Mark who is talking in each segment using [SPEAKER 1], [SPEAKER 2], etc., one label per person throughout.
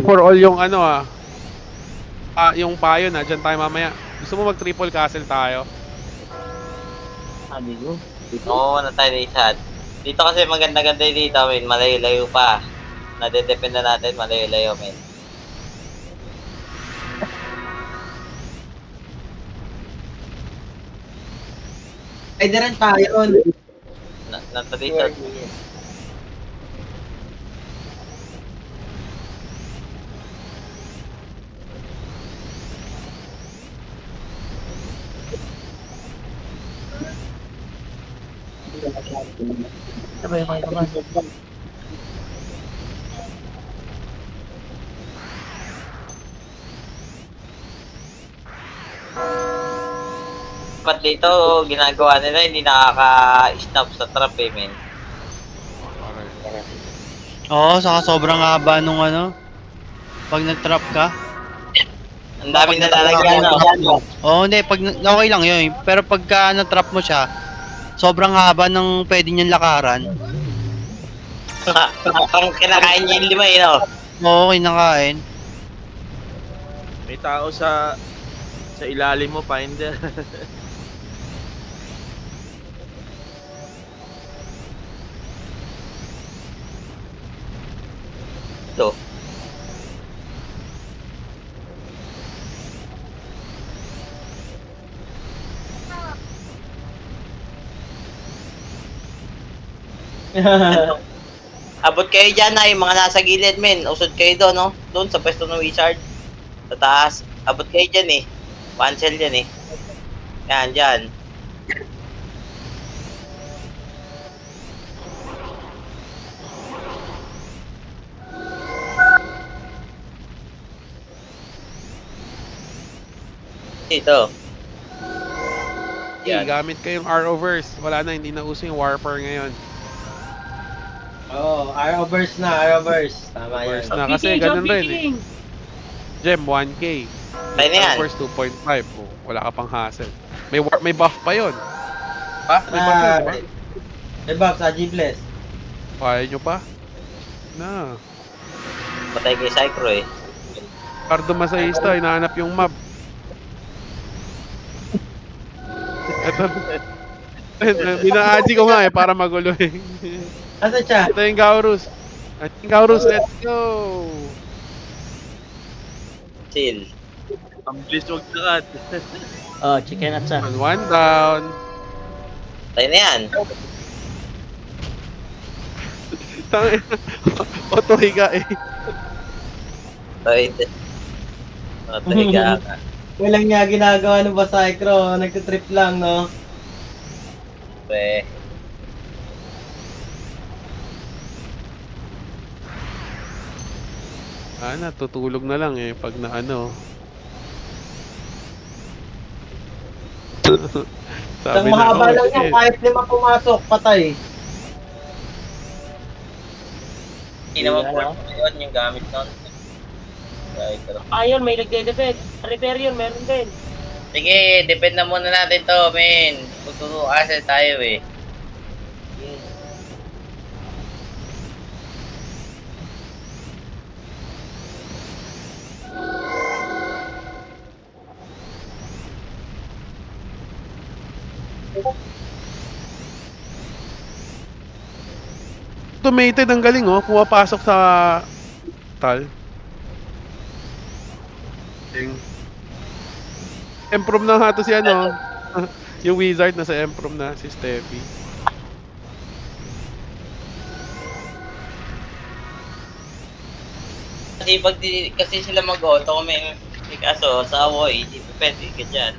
[SPEAKER 1] For all yung ano yung payo na dyan tayo mamaya. Gusto mo mag triple castle tayo?
[SPEAKER 2] Sabi ko.
[SPEAKER 3] Oo, muna tayo ng isa. Dito kasi maganda-ganda dito, men. Malayo-layo pa. Nadedependa natin, malayo-layo, men.
[SPEAKER 4] Pwede rin tayo yun.
[SPEAKER 3] Na-tradition.
[SPEAKER 2] Sabay mga naman.
[SPEAKER 3] Dapat dito, ginagawa nila, hindi nakaka-stop sa trap, eh, men.
[SPEAKER 5] Oo, saka sobrang haba nung ano, pag nag-trap ka.
[SPEAKER 3] Ang
[SPEAKER 5] Diba,
[SPEAKER 3] dami
[SPEAKER 5] pag
[SPEAKER 3] nalalagyan, no?
[SPEAKER 5] Oo, hindi, okay lang yun. Pero pagka na-trap mo siya, sobrang haba ng pwede niyang lakaran.
[SPEAKER 3] Parang kinakain niya yung lima, eh, no?
[SPEAKER 5] Oo, kinakain.
[SPEAKER 6] May tao sa ilalim mo, Finder.
[SPEAKER 3] Ito. Abot kayo dyan, na yung mga nasa gilid, men. Usod kayo doon, no? Doon sa pwesto ng wizard. Sa taas. Abot kayo dyan, eh. Cancel dyan, eh. Yan, dyan. Dito.
[SPEAKER 1] Hey,
[SPEAKER 3] Yan.
[SPEAKER 1] gamit kayong Arrowverse. Wala na, hindi na uso yung Warper ngayon.
[SPEAKER 4] Oo, Arrowverse na, Arrowverse. Tama yan.
[SPEAKER 1] Arrowverse na kasi ganun rin eh. Gem 1K.
[SPEAKER 3] Tayo na yan.
[SPEAKER 1] Arrowverse 2.5. Oh, wala ka pang hassle. May buff pa yun. Ha? May buff yun, di ba?
[SPEAKER 4] Hey Bob, sa G-Bless.
[SPEAKER 1] Kaya nyo pa? Na.
[SPEAKER 3] Patay kay Cycro, eh.
[SPEAKER 1] Cardo Masahista, hinahanap yung mob. Ito. Binaaji ko nga eh para magulo eh.
[SPEAKER 4] Asa siya?
[SPEAKER 1] Ito yung Gaurus. Ito yung Gaurus, let's go!
[SPEAKER 3] Chill.
[SPEAKER 6] Ang bilis wag lakad.
[SPEAKER 2] Oh, chicken at sa.
[SPEAKER 1] One down.
[SPEAKER 3] Tayo na yan.
[SPEAKER 1] Tang Otohiga eh.
[SPEAKER 3] Tayo. Tahiga ka.
[SPEAKER 4] Walang niya ginagawa ng Basaycro. Nagtitrip lang, no?
[SPEAKER 3] Pre.
[SPEAKER 1] Natutulog na lang eh pag na ano.
[SPEAKER 4] Isang
[SPEAKER 1] Sabi na,
[SPEAKER 4] mahaba
[SPEAKER 1] oh
[SPEAKER 4] lang yan.
[SPEAKER 1] shit.
[SPEAKER 4] Kahit 5 pumasok, patay.
[SPEAKER 3] Hindi naman port yun yung gamit nun. Cycro.
[SPEAKER 2] Ayun, may nagde-defend. Repair yun, meron din.
[SPEAKER 3] Sige, depend na muna natin to, men. Tuturo kasi tayo, eh.
[SPEAKER 1] Automated ang galing oh. Pumapasok sa tal. Improve na nga to si ano. Yung wizard nasa improve na si Steffi.
[SPEAKER 3] Kasi pag kasi sila mag-auto kung may kaso sa Awoy, hindi pwede ka dyan.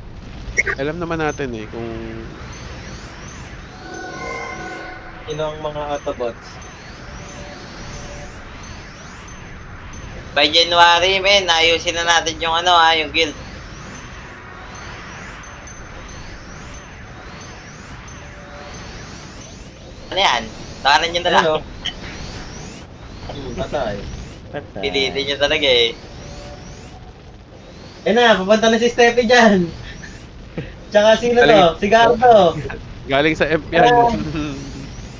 [SPEAKER 1] Alam naman natin eh kung
[SPEAKER 4] Sino ang mga Autobots?
[SPEAKER 3] By January, men, ayusin na natin yung ano, yung guild. Ano yan? Takanan nyo na lang.
[SPEAKER 4] Ano? Patay.
[SPEAKER 3] Pilitin nyo talaga, eh.
[SPEAKER 4] Eh na, pupunta na si Steffi dyan. Tsaka sino to? Si Gardo.
[SPEAKER 1] galing sa F yan.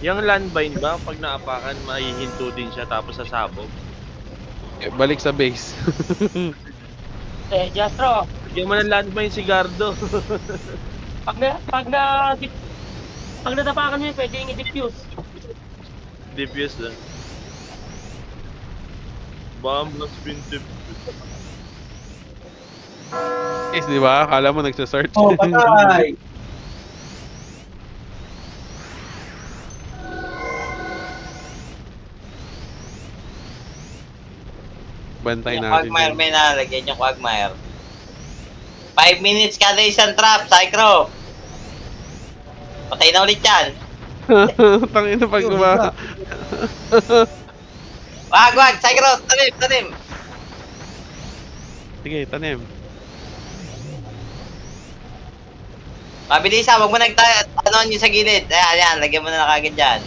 [SPEAKER 6] Yung landbind ba, pag naapakan, maihinto din siya tapos sasabog?
[SPEAKER 1] Balik sa base.
[SPEAKER 2] Jastro,
[SPEAKER 6] Bigyan mo ng landmine si Gardo.
[SPEAKER 2] pag natapakan mo yun, pwede yung i-diffuse.
[SPEAKER 6] Defuse na. Bomb has been defused.
[SPEAKER 1] Guys, di ba? Akala mo nagsa-search.
[SPEAKER 4] Oh, patay!
[SPEAKER 1] Bantay
[SPEAKER 3] Yung
[SPEAKER 1] natin
[SPEAKER 3] quagmire
[SPEAKER 1] yun.
[SPEAKER 3] may nalagyan yung quagmire. 5 minutes kada isang trap, Psycho. Patay na ulit yan.
[SPEAKER 1] Tangin na pag guma.
[SPEAKER 3] Wag, Psycho, tanim.
[SPEAKER 1] Sige, tanim.
[SPEAKER 3] Mabilis ha, wag mo nagtanon yung sa gilid. Ayan, lagyan mo na kagad dyan.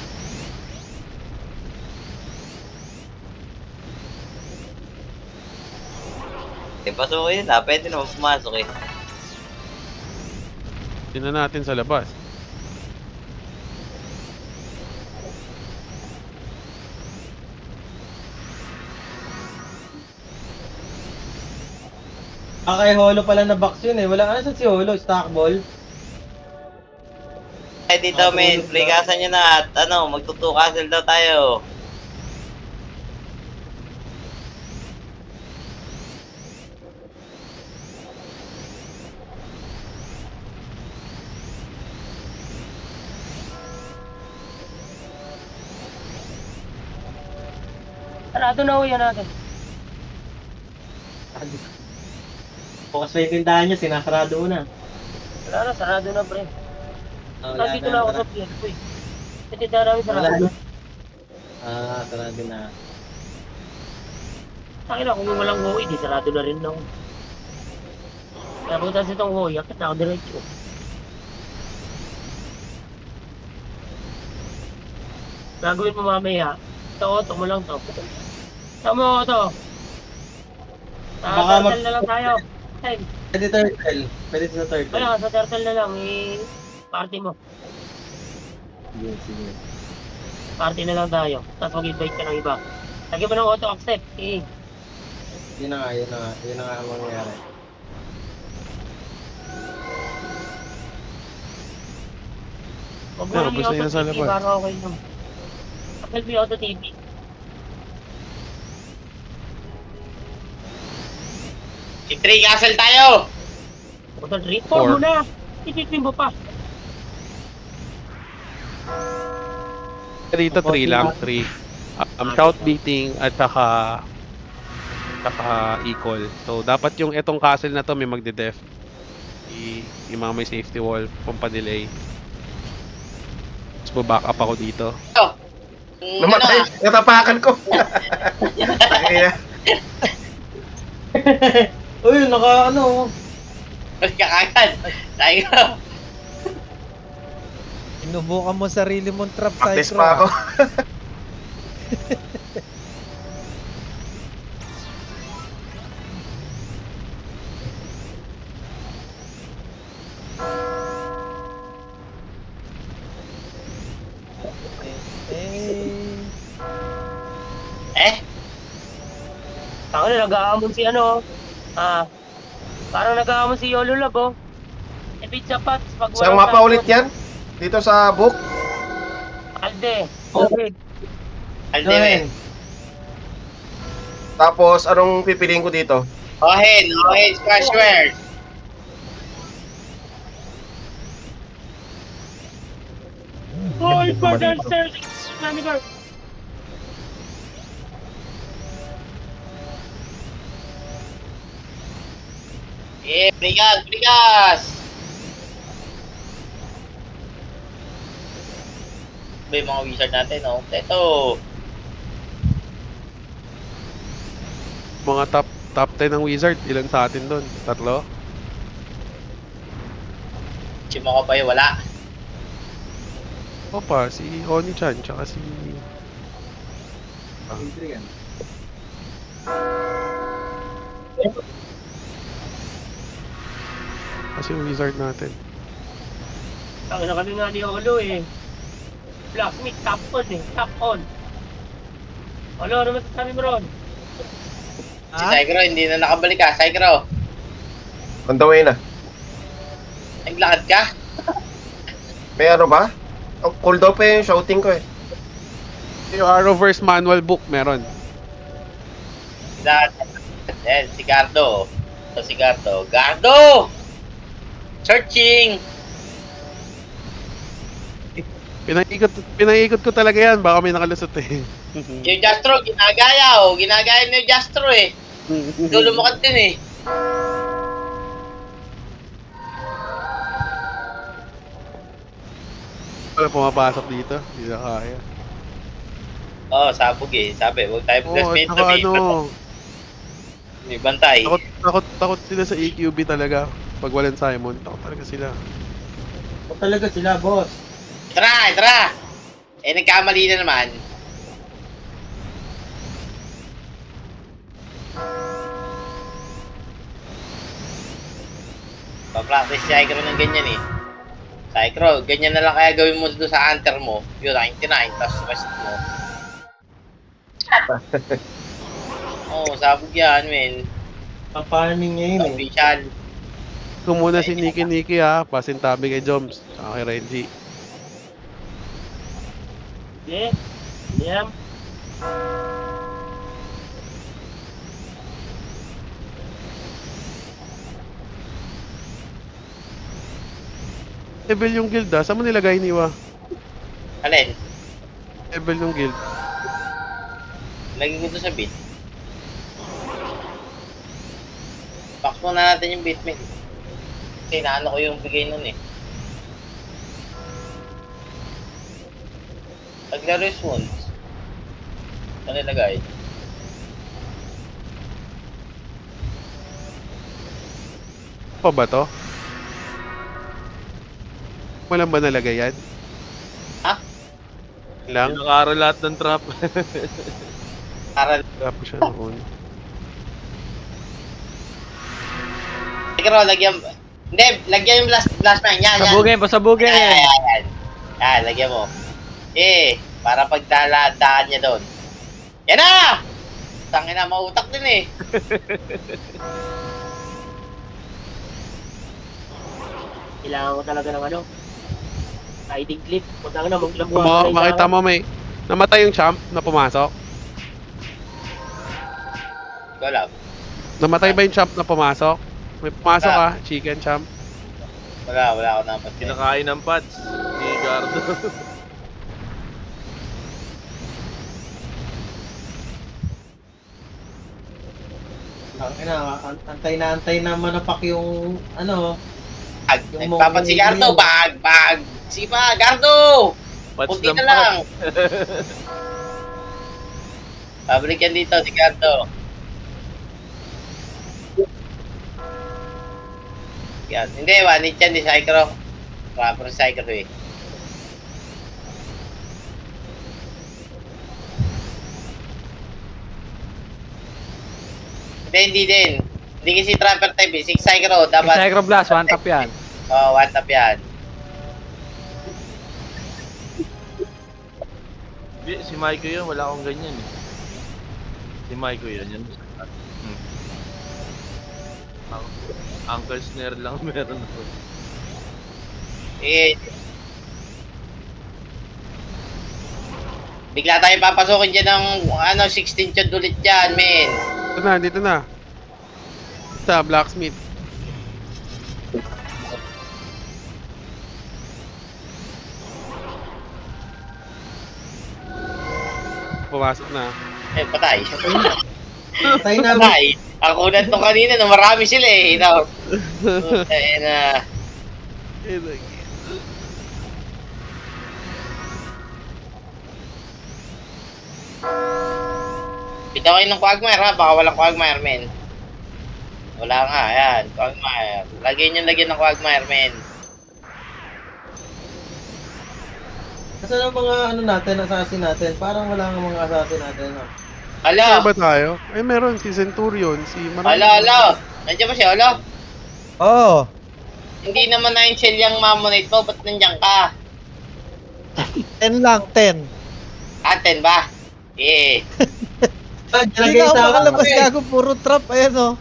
[SPEAKER 3] Di pasukin na, pwede naman pumasok eh.
[SPEAKER 1] Tingnan natin sa labas.
[SPEAKER 4] Kay Holo pala na box yun eh. Wala ano sa si Holo, stock ball.
[SPEAKER 3] Eh dito men, plikasan nyo na at magtutukasel daw tayo.
[SPEAKER 2] Sarado na ho yan natin.
[SPEAKER 4] Bukas pa yung tindahan niya, sinasarado mo na.
[SPEAKER 2] Wala na, sarado na pre.
[SPEAKER 4] Wala
[SPEAKER 2] Nandito na ako sa pier ko eh. Kasi namin sarado
[SPEAKER 4] Wala
[SPEAKER 2] na.
[SPEAKER 4] sarado na.
[SPEAKER 2] Akin na, kung walang huwi, di sarado na rin ako. Kaya butas itong huwi, akit na ako diretso. Gagawin mo mamaya, ito auto mo lang to. Tama mo auto.
[SPEAKER 4] Baka
[SPEAKER 2] Turtle na lang tayo. Time.
[SPEAKER 4] Pwede turtle. Pwede sa turtle.
[SPEAKER 2] Wala, sa turtle na lang, party mo.
[SPEAKER 4] Sige.
[SPEAKER 2] Party na lang tayo. Tapos mag-invite ka ng iba. Lagyan mo ng auto accept.
[SPEAKER 4] Yun na nga ang mangyayari.
[SPEAKER 2] Huwag mo
[SPEAKER 1] Yeah,
[SPEAKER 2] lang
[SPEAKER 1] basta
[SPEAKER 2] yung
[SPEAKER 1] yun
[SPEAKER 2] auto
[SPEAKER 1] sa
[SPEAKER 2] TV
[SPEAKER 1] labas.
[SPEAKER 2] para okay lang. Accept mo yung auto TV.
[SPEAKER 3] I-3 castle tayo!
[SPEAKER 2] Auto 3. 4
[SPEAKER 1] Four.
[SPEAKER 2] mo na. Ititrim mo pa.
[SPEAKER 1] Dito 3 lang, 3. Shout beating at saka equal. So dapat yung etong castle na to may magde-def. Yung mga may safety wall, pampa-delay. Tapos back up ako dito.
[SPEAKER 7] Namatay, natapakan ko. Kaya,
[SPEAKER 4] Uy, naka ano.
[SPEAKER 3] Kakakan. Psycho.
[SPEAKER 8] Inubukan mo sarili mong trap,
[SPEAKER 7] practice
[SPEAKER 8] Psycho.
[SPEAKER 7] pa ako.
[SPEAKER 8] Eh,
[SPEAKER 2] Ako na, nag-aamon si parang nag-aamon si Yolo Lab, oh. Ebit sapat, pag
[SPEAKER 7] Saan mapa ulit yan? Dito sa book?
[SPEAKER 2] Alde, okay.
[SPEAKER 3] Aldewen.
[SPEAKER 7] Tapos, anong pipiliin ko dito?
[SPEAKER 3] Ohen, Splashware.
[SPEAKER 2] Hoy, partner, sir! Manager!
[SPEAKER 3] Brigas! Ba yung mga wizard natin, no? Ito.
[SPEAKER 1] Mga top 10 ng wizard, ilan sa atin doon? 3?
[SPEAKER 3] Chimo ko pa yung wala.
[SPEAKER 1] Opa, si Oni-chan, tsaka si... Kasi yung wizard natin.
[SPEAKER 2] Ang na kami nga ni Yolo, eh. Blacksmith, top on, eh. Top on. Olo, ano masasabi mo ron?
[SPEAKER 3] Si Psycho, hindi na nakabalik ka. Psycho,
[SPEAKER 7] On the way na.
[SPEAKER 3] naglakad ka?
[SPEAKER 7] May ano ba? Ang cool daw pa yung shouting ko eh.
[SPEAKER 1] Yung Arrowverse manual book, meron.
[SPEAKER 3] Si Gardo. Ito si Gardo. Gardo! Searching!
[SPEAKER 1] Pinaikot ko talaga yan, baka may nakalusot eh.
[SPEAKER 3] Yung Jastro, ginagaya oh. Ginagaya niyo yung Jastro eh. Lulumakad din eh.
[SPEAKER 1] Wala pumapasok dito, hindi na kaya.
[SPEAKER 3] Oo, sabog eh. Sabi, huwag tayo
[SPEAKER 1] Oo,
[SPEAKER 3] plasmate
[SPEAKER 1] at saka ano,
[SPEAKER 3] May bantay.
[SPEAKER 1] takot sila sa EQB talaga. Pag walang Simon, takot talaga sila.
[SPEAKER 4] O talaga sila, boss.
[SPEAKER 3] Tara! Eh, nagkamali na naman. Pa-practice si Psycho ng ganyan eh. Psycho, ganyan na lang kaya gawin mo doon sa hunter mo. Yun, 99, tapos rest mo. Oo, sabog yan, men.
[SPEAKER 4] Papaning niya yun eh.
[SPEAKER 3] Official.
[SPEAKER 1] Kung muna si Niki ha, pasintabi kay Joms, saka kay Reggie.
[SPEAKER 2] Sige. Liam.
[SPEAKER 1] Level yung guild saan mo nilagay niwa?
[SPEAKER 3] Alin?
[SPEAKER 1] Level yung guild.
[SPEAKER 3] Lagi ko to sa bit. Box muna natin yung bitmate. Kasi naano ko yung bigay nun eh. Naglaro yung wounds. Ano nilagay?
[SPEAKER 1] Pa ba to? Walang ba nalagay yan?
[SPEAKER 3] Ha?
[SPEAKER 1] Lang?
[SPEAKER 6] Pinakaaral lahat ng trap.
[SPEAKER 3] Aral.
[SPEAKER 1] Tapos siya noon.
[SPEAKER 3] Siguro, lagyan... Hindi, lagyan yung blast man. Yan, yan.
[SPEAKER 8] Pasabugin.
[SPEAKER 3] Yan, lagyan mo. Para pagdaan niya doon. Yan na! Tangin na, mautak din eh.
[SPEAKER 2] Kailangan ko talaga ng ano. Riding clip. Punta ka na, maglabuhan.
[SPEAKER 1] Makita mo may namatay yung champ na pumasok.
[SPEAKER 3] Ikaw lang.
[SPEAKER 1] Namatay ba yung champ na pumasok? May pumasok chicken champ.
[SPEAKER 3] Wala ako naman.
[SPEAKER 6] Kinakain ng pads. Ni Gardo.
[SPEAKER 4] Antay na manapak yung ano. Yung
[SPEAKER 3] Nagpapat si Gardo, bag. Sige pa, Gardo!
[SPEAKER 6] Pads
[SPEAKER 3] Kunti
[SPEAKER 6] ng
[SPEAKER 3] na lang. Pabalik yan dito, si Gardo. Yan. Hindi, wanit yan, di Psycho. Proper Psycho eh. Hindi din. Hindi kasi trapper type eh. Si Psycho, dapat...
[SPEAKER 8] Blast, one tap yan.
[SPEAKER 3] Oo, one tap yan.
[SPEAKER 6] Di, si Maiko yun, wala akong ganyan eh. Si Maiko yun, yan. Uncle Snare lang meron ako.
[SPEAKER 3] Bigla tayo papasukin dyan ng 16 chod ulit dyan, men.
[SPEAKER 1] Dito na. Sa blacksmith. Pumasok na.
[SPEAKER 3] Patay.
[SPEAKER 4] Patay na.
[SPEAKER 3] Patay. Ako na to kanina, no, marami sila eh. Ito. Ayun na. Bitawin ng Quagmire ha, baka walang Quagmire, men. Wala nga, ayan, Quagmire. Lagyan ng Quagmire, men.
[SPEAKER 4] Kasi ang mga ano natin, assassin natin, parang wala nga mga assassin natin. No?
[SPEAKER 3] Hala!
[SPEAKER 1] Ano ba tayo? Ay meron si Centurion, si
[SPEAKER 3] Hala! Nandiyan ba siya, hala?
[SPEAKER 8] Oo.
[SPEAKER 3] Hindi naman 9 shell yung Mammonite mo, ba't nandiyan ka?
[SPEAKER 8] 10 lang, 10.
[SPEAKER 3] 10 ba?
[SPEAKER 8] Hindi ka ako makalabas gago, puro trap. Ayan oh.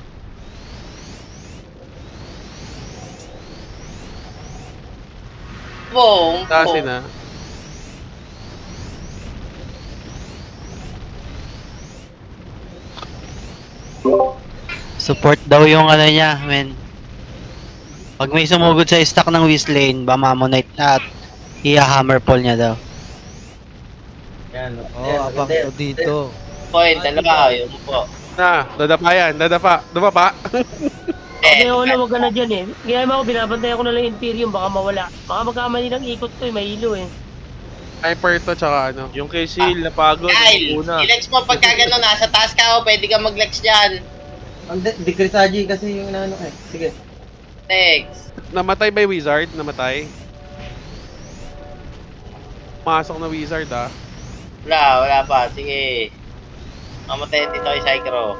[SPEAKER 3] Boom,
[SPEAKER 1] Tasin
[SPEAKER 3] boom.
[SPEAKER 1] na.
[SPEAKER 5] Support daw yung ano niya, men. Pag may sumugod sa stock ng Whizlane, Bamamonite at i-hammer pull niya daw.
[SPEAKER 4] Yan.
[SPEAKER 8] Oh, abang to dito.
[SPEAKER 3] Point, dalawa. Yun po.
[SPEAKER 1] Na, dadapa yan. Dadapa. Dumapa.
[SPEAKER 2] Hindi ako na wag ka na dyan eh. Kaya ako, binabantayan ko na lang Imperium, baka mawala. Baka magkamali ng ikot ko eh, mahilo eh.
[SPEAKER 1] Sniper to, tsaka ano.
[SPEAKER 6] Yung kay Seal, napagod.
[SPEAKER 3] Kyle,
[SPEAKER 6] Una.
[SPEAKER 3] i-lex mo pagka gano'n, nasa taas ka o pwede ka mag-lex dyan.
[SPEAKER 4] Di Krisaji kasi yung inaano eh. Sige.
[SPEAKER 3] Lex.
[SPEAKER 1] Namatay ba yung wizard? Namatay? Masok na wizard ah.
[SPEAKER 3] Wala pa. Sige. Mamatay dito kay Psychro.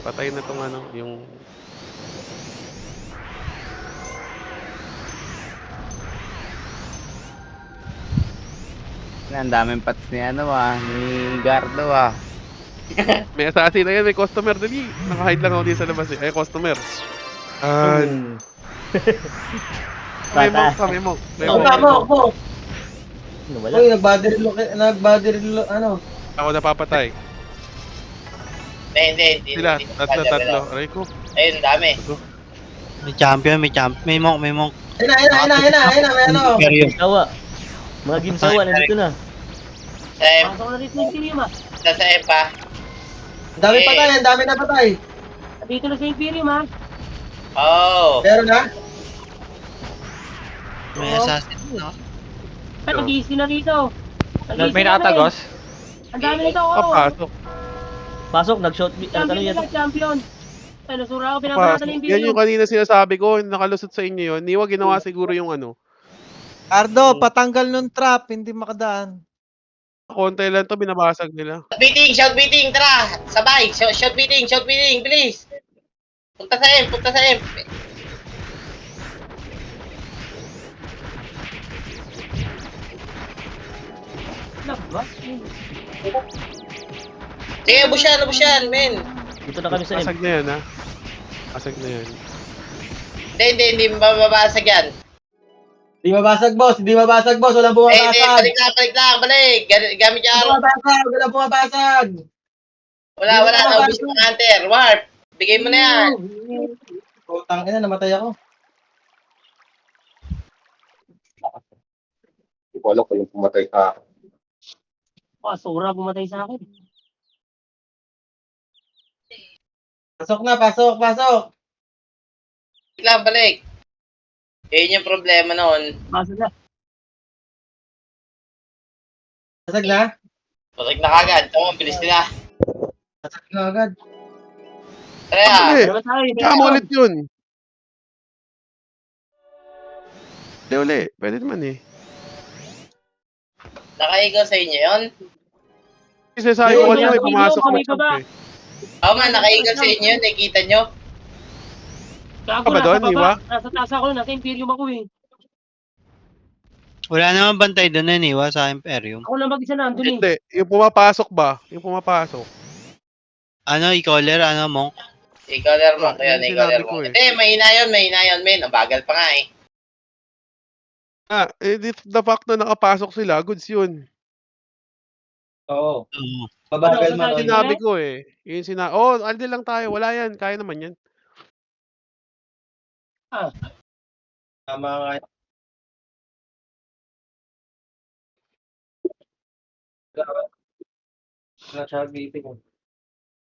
[SPEAKER 1] Patay na tong ano, yung...
[SPEAKER 8] Ang daming pats ni ano ni Gardo
[SPEAKER 1] May assassin na yan, may customer. Dali. Naka-hide lang ako dito sa labas eh. Ay, customer. May monk ka, may monk. May
[SPEAKER 2] Oo,
[SPEAKER 1] monk.
[SPEAKER 2] mo. Wala.
[SPEAKER 4] Uy, nag-body reload, ano?
[SPEAKER 1] Ako napapatay.
[SPEAKER 3] Hindi.
[SPEAKER 1] Sila,
[SPEAKER 3] hindi
[SPEAKER 1] tatlo. Aray ko.
[SPEAKER 3] Ayun, dami.
[SPEAKER 1] Tatlo.
[SPEAKER 5] May champion, may monk.
[SPEAKER 4] Ayun na, may ano.
[SPEAKER 5] Imperium.
[SPEAKER 2] Sawa. Mga ginsawa, nandito na.
[SPEAKER 3] Sa M,
[SPEAKER 2] Pasok na rito Imperium ah.
[SPEAKER 3] sa M pa.
[SPEAKER 4] Ang dami na patay.
[SPEAKER 2] Dito na sa Imperium ah.
[SPEAKER 3] Oh.
[SPEAKER 4] Meron na?
[SPEAKER 5] May assassin, no?
[SPEAKER 2] Ay, nag-easy na rito.
[SPEAKER 8] May nakatagos?
[SPEAKER 2] Ang dami nito oh.
[SPEAKER 1] Papasok.
[SPEAKER 2] Pasok, nag-shot. Champion nila, champion. Ay, nasura ako,
[SPEAKER 1] Papasok.
[SPEAKER 2] pinapanatan ng
[SPEAKER 1] Yan
[SPEAKER 2] Imperium.
[SPEAKER 1] yung kanina sinasabi ko, nakalusot sa inyo yun. Niwa ginawa siguro yung ano.
[SPEAKER 8] Gardo, patanggal nung trap, hindi makadaan.
[SPEAKER 1] Konti lang to, binabasag nila.
[SPEAKER 3] Shout beating, tara. Sabay. Shout beating, bilis. Punta sa M.
[SPEAKER 2] Diba?
[SPEAKER 3] Sige, ubos yan, men.
[SPEAKER 2] Dito na kami sa M.
[SPEAKER 1] Basag na yan ha. Basag na yan.
[SPEAKER 3] Hindi mababasag yan.
[SPEAKER 4] Di mabasag, boss. Walang
[SPEAKER 3] Hindi,
[SPEAKER 4] bumabasag.
[SPEAKER 3] balik. Gamit yung araw.
[SPEAKER 4] Walang bumabasag.
[SPEAKER 3] Wala, naubos yung hunter. Warp. Bigay mo na yan.
[SPEAKER 4] Putang ina, namatay ako.
[SPEAKER 7] Hindi ko alam kung yung pumatay ka.
[SPEAKER 2] Sura, bumatay sa akin.
[SPEAKER 4] Pasok.
[SPEAKER 3] Balik. Yun yung problema noon.
[SPEAKER 2] Pasok na.
[SPEAKER 4] Basag na?
[SPEAKER 3] Basag na kagad. Ito, ang bilis nila.
[SPEAKER 4] Basag na agad.
[SPEAKER 3] Tara,
[SPEAKER 1] Hindi.
[SPEAKER 2] Diba tayo?
[SPEAKER 1] Kaya mo ulit yun. Uli. Pwede naman eh.
[SPEAKER 3] nakaigaw sa inyo yun?
[SPEAKER 1] Kasi sabi ko
[SPEAKER 2] Ayun,
[SPEAKER 1] kanina may
[SPEAKER 2] ayun,
[SPEAKER 1] pumasok
[SPEAKER 2] kami
[SPEAKER 1] na
[SPEAKER 2] pa ba?
[SPEAKER 1] champ eh.
[SPEAKER 3] Oo man, nakaigaw sa inyo yun. Nakikita nyo?
[SPEAKER 2] Gago,
[SPEAKER 1] Ka ba
[SPEAKER 2] nasa
[SPEAKER 1] doon,
[SPEAKER 2] baba.
[SPEAKER 1] Iwa?
[SPEAKER 2] Nasa taas ako, nasa Imperium ako eh.
[SPEAKER 5] Wala naman bantay doon na niwa sa Imperium.
[SPEAKER 2] Ako lang mag-isa na, andun eh.
[SPEAKER 1] Hindi. Yung pumapasok ba? Yung pumapasok.
[SPEAKER 5] Ano, i-caller, monk?
[SPEAKER 3] Ikaw mo. Kaya
[SPEAKER 1] Yun
[SPEAKER 3] ikaw
[SPEAKER 1] sinabi
[SPEAKER 3] mo.
[SPEAKER 1] ko eh.
[SPEAKER 3] Hindi, mahina yun, men. Ang bagal pa nga eh.
[SPEAKER 1] The fact na nakapasok sila, goods yun.
[SPEAKER 4] Oo.
[SPEAKER 5] Oo.
[SPEAKER 4] Mabagal man.
[SPEAKER 2] Ano,
[SPEAKER 4] Yun.
[SPEAKER 1] Sinabi ko eh. Aldi lang tayo. Wala yan. Kaya naman yan.
[SPEAKER 4] Tama nga. Nasa meeting.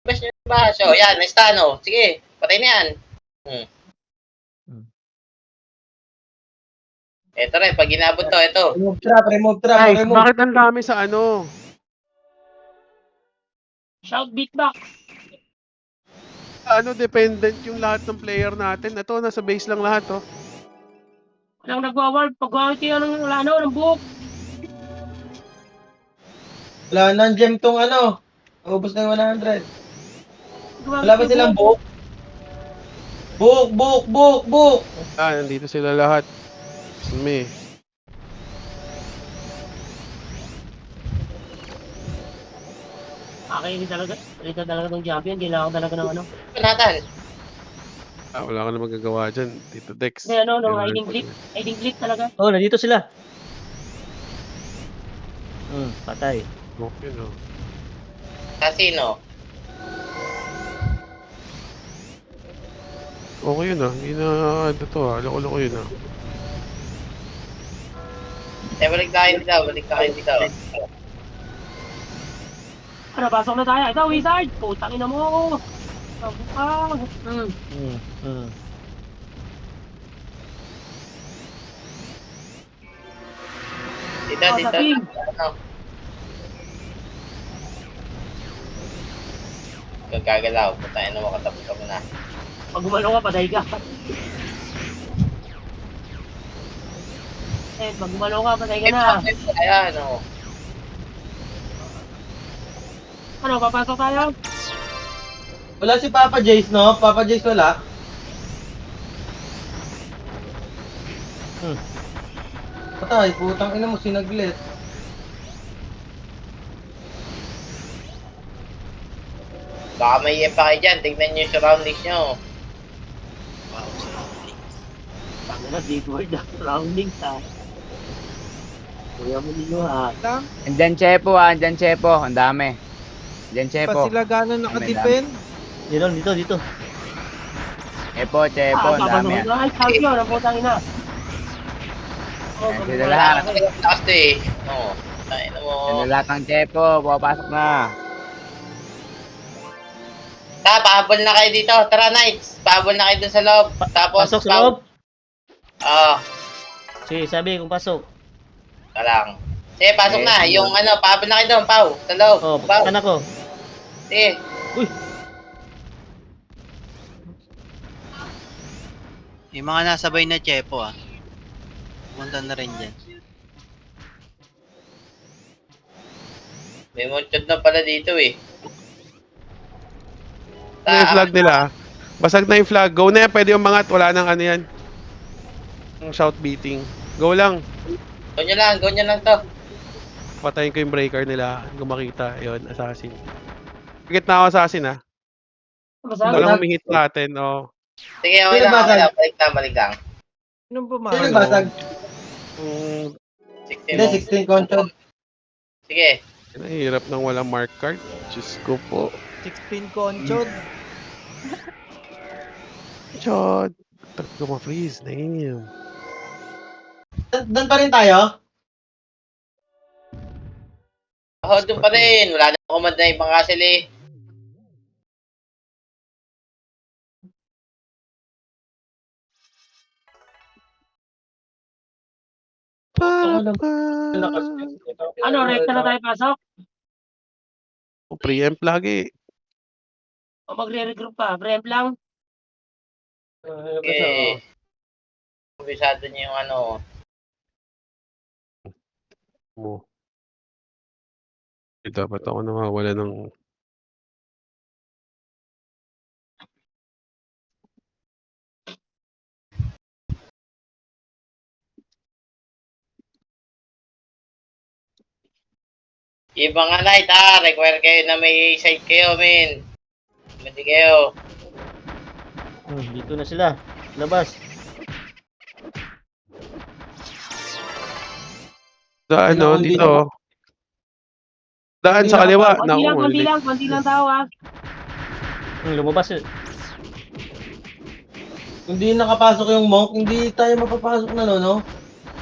[SPEAKER 3] Best nyo ba? So, yan. Nestano. Sige, patay na yan. Ito rin, pag inabot to, ito.
[SPEAKER 4] Remove trap.
[SPEAKER 1] Guys, bakit ang dami sa ano?
[SPEAKER 2] Shout beatbox.
[SPEAKER 1] Dependent yung lahat ng player natin. Ito, nasa base lang lahat, oh.
[SPEAKER 2] Walang nagwa-warp. Pag-warp kayo ng ng buhok.
[SPEAKER 4] Wala nang gem tong ano. Ubus na yung 100. Wala ba silang book? Book.
[SPEAKER 1] Nandito sila lahat. Me.
[SPEAKER 2] Akin talaga ng champion. Kailangan ko talaga ng ano.
[SPEAKER 3] Nathan.
[SPEAKER 1] Wala ka na magagawa dyan, Tito Dex.
[SPEAKER 2] Hindi, ano,
[SPEAKER 1] Kailangan
[SPEAKER 2] hiding
[SPEAKER 1] pag-
[SPEAKER 2] click. Hiding click talaga.
[SPEAKER 9] Oh, nandito sila. Patay.
[SPEAKER 1] Okay, no.
[SPEAKER 3] Casino.
[SPEAKER 1] Okay yun ah. Hindi na ano to ah. Loko-loko yun ah.
[SPEAKER 3] Balik tayo dito.
[SPEAKER 2] Ano, pasok na tayo. Ito, wizard. Putang ina mo. Bukang.
[SPEAKER 3] Dito.
[SPEAKER 2] Sa team.
[SPEAKER 3] Ano? Huwag gagalaw. Putayin na makatapos ka muna.
[SPEAKER 2] Pag gumano ka, patay ka. Pag gumano ka, patay ka na.
[SPEAKER 3] Ayan, o.
[SPEAKER 2] Ano, papasok tayo?
[SPEAKER 4] Wala si Papa Jace, no? Papa Jace wala. Patay, putang ina mo, sinaglit.
[SPEAKER 3] Baka may iyan pa kayo dyan. Tignan nyo yung surroundings nyo.
[SPEAKER 2] Tanga na, big word na. Surroundings ha. Kuya mo ninyo ha.
[SPEAKER 8] Lang,
[SPEAKER 10] Andyan Chepo andyan Chepo. Ang dami. Andyan
[SPEAKER 8] pa
[SPEAKER 10] Chepo.
[SPEAKER 8] sila gano'n nakadepend.
[SPEAKER 9] Dito.
[SPEAKER 10] Chepo, ang dami.
[SPEAKER 2] Ay, champion. Ang putang ina.
[SPEAKER 10] Yan sila lahat.
[SPEAKER 3] Last eh. Oo. Tayo na mo.
[SPEAKER 10] Yan lahat ng Chepo. Pupasok na.
[SPEAKER 3] Pahabol na kayo dito. Tara, Knights. Pahabol na kayo dun sa loob. Tapos,
[SPEAKER 9] Pasok sa loob.
[SPEAKER 3] Oo.
[SPEAKER 9] Sige, sabi kung pasok.
[SPEAKER 3] Ka lang. Sige, pasok
[SPEAKER 10] Okay,
[SPEAKER 3] na.
[SPEAKER 10] sige.
[SPEAKER 3] Yung ano, pahabol na kayo doon, Pau. Sa loob.
[SPEAKER 9] Oh,
[SPEAKER 3] Pau.
[SPEAKER 9] pakan ako.
[SPEAKER 3] Sige.
[SPEAKER 5] Yung mga nasabay na Chepo ah. Punta na rin dyan.
[SPEAKER 3] May munchod na pala dito eh.
[SPEAKER 1] Ano yung flag nila ah? Basag na yung flag. Go na yan. Pwede yung mangat. Wala nang ano yan. Yung shout beating. Go lang.
[SPEAKER 3] Go nyo lang to.
[SPEAKER 1] Patayin ko yung breaker nila. Kung makita. Yun, assassin. Higit na ako assassin ah.
[SPEAKER 2] Basta,
[SPEAKER 1] Walang humihit sa atin. Oh.
[SPEAKER 3] Sige, okay lang. Okay lang. Balik lang.
[SPEAKER 8] Anong
[SPEAKER 4] Sino
[SPEAKER 8] pumasok?
[SPEAKER 4] nagbasag?
[SPEAKER 1] Mm,
[SPEAKER 3] 16
[SPEAKER 4] Hindi,
[SPEAKER 3] mo.
[SPEAKER 4] 16 control.
[SPEAKER 3] Sige.
[SPEAKER 1] Hirap ng walang mark card. Diyos ko po.
[SPEAKER 8] 16 conchod.
[SPEAKER 1] Chod. Talaga ma-freeze. Damn.
[SPEAKER 4] Doon pa rin tayo?
[SPEAKER 3] Doon pa rin. Wala na command na ibang castle eh.
[SPEAKER 2] ano, rekta na tayo pasok?
[SPEAKER 1] Preempt lagi.
[SPEAKER 2] O magre-regroup pa? Preempt lang?
[SPEAKER 3] Okay. Kumbisado niyo yung ano.
[SPEAKER 1] Mo. Dapat ako nawawala ng...
[SPEAKER 3] Yung mga knight require kayo na may side kayo, men. Hindi kayo.
[SPEAKER 9] Dito na sila. Labas.
[SPEAKER 1] Daan, no?
[SPEAKER 4] Hindi
[SPEAKER 1] Dito. Daan sa kaliwa.
[SPEAKER 2] Konti lang tao ha.
[SPEAKER 9] Lumabas yun.
[SPEAKER 4] Hindi nakapasok yung monk, hindi tayo mapapasok na, no?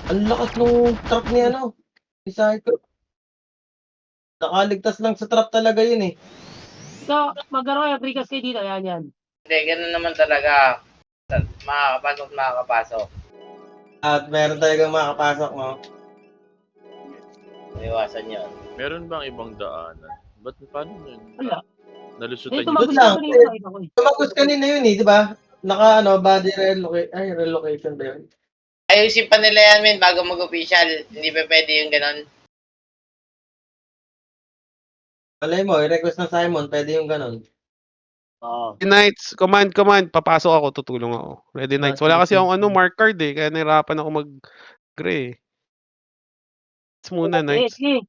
[SPEAKER 4] Ang lakas nung trap ni ano. Ni Psycho. Nakaligtas lang sa trap talaga yun eh.
[SPEAKER 2] Ito, magkaroon kayo, pre-cast kayo dito. Yan.
[SPEAKER 3] Hindi, ganun naman talaga. Makakapasok.
[SPEAKER 4] At meron talagang makapasok, no?
[SPEAKER 3] Iwasan yun.
[SPEAKER 6] Meron bang ibang daanan? Paano yun?
[SPEAKER 2] Wala.
[SPEAKER 6] Nalusutan
[SPEAKER 2] Ito,
[SPEAKER 6] yun.
[SPEAKER 4] Good lang.
[SPEAKER 2] ito.
[SPEAKER 4] Tumagos kanina yun eh, di ba? Naka ano, body relocation ba yun?
[SPEAKER 3] Ayusin pa nila yan, men, bago mag-official. Hindi pa pwede yung ganun.
[SPEAKER 4] Malay mo, i-request ng Simon, pwede yung ganun.
[SPEAKER 9] Oo.
[SPEAKER 1] Knights, command. Papasok ako, tutulong ako. Ready Knights. Wala kasi akong mark card eh. Kaya nahirapan ako mag-gray. Knights muna, Knights.
[SPEAKER 2] Sige.